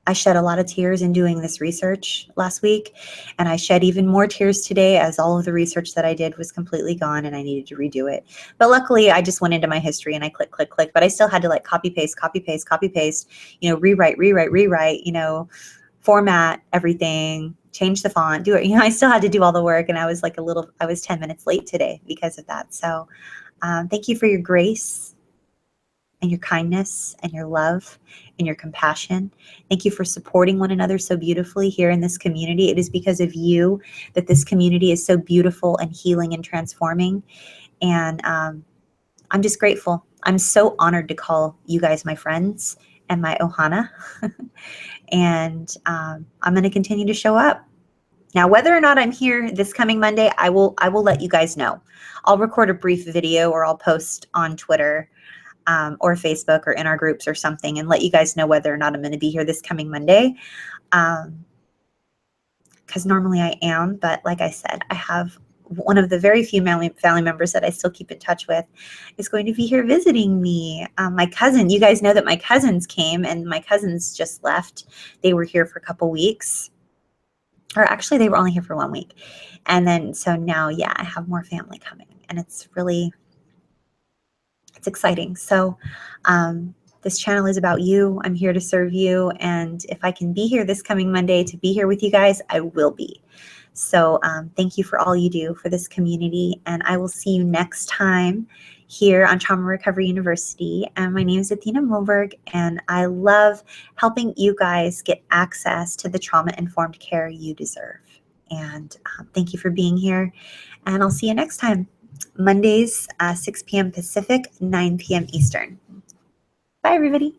I shed a lot of tears in doing this research last week, and I shed even more tears today as all of the research that I did was completely gone and I needed to redo it. But luckily I just went into my history and I click, but I still had to like copy paste, you know, rewrite, you know, format everything, change the font, do it. You know, I still had to do all the work, and I was like I was 10 minutes late today because of that. So thank you for your grace and your kindness and your love and your compassion. Thank you for supporting one another so beautifully here in this community. It is because of you that this community is so beautiful and healing and transforming. And I'm just grateful. I'm so honored to call you guys my friends and my ohana. And I'm going to continue to show up. Now, whether or not I'm here this coming Monday, I will let you guys know. I'll record a brief video, or I'll post on Twitter or Facebook or in our groups or something, and let you guys know whether or not I'm going to be here this coming Monday. Because normally I am, but like I said, I have one of the very few family members that I still keep in touch with is going to be here visiting me. My cousin, you guys know that my cousins came, and my cousins just left. They were here for a couple weeks. Or actually, they were only here for 1 week. And then, so now, yeah, I have more family coming, and it's exciting. So this channel is about you. I'm here to serve you. And if I can be here this coming Monday to be here with you guys, I will be. So thank you for all you do for this community. And I will see you next time here on Trauma Recovery University. And my name is Athena Moberg, and I love helping you guys get access to the trauma-informed care you deserve. And thank you for being here. And I'll see you next time. Mondays, 6 p.m. Pacific, 9 p.m. Eastern. Bye, everybody.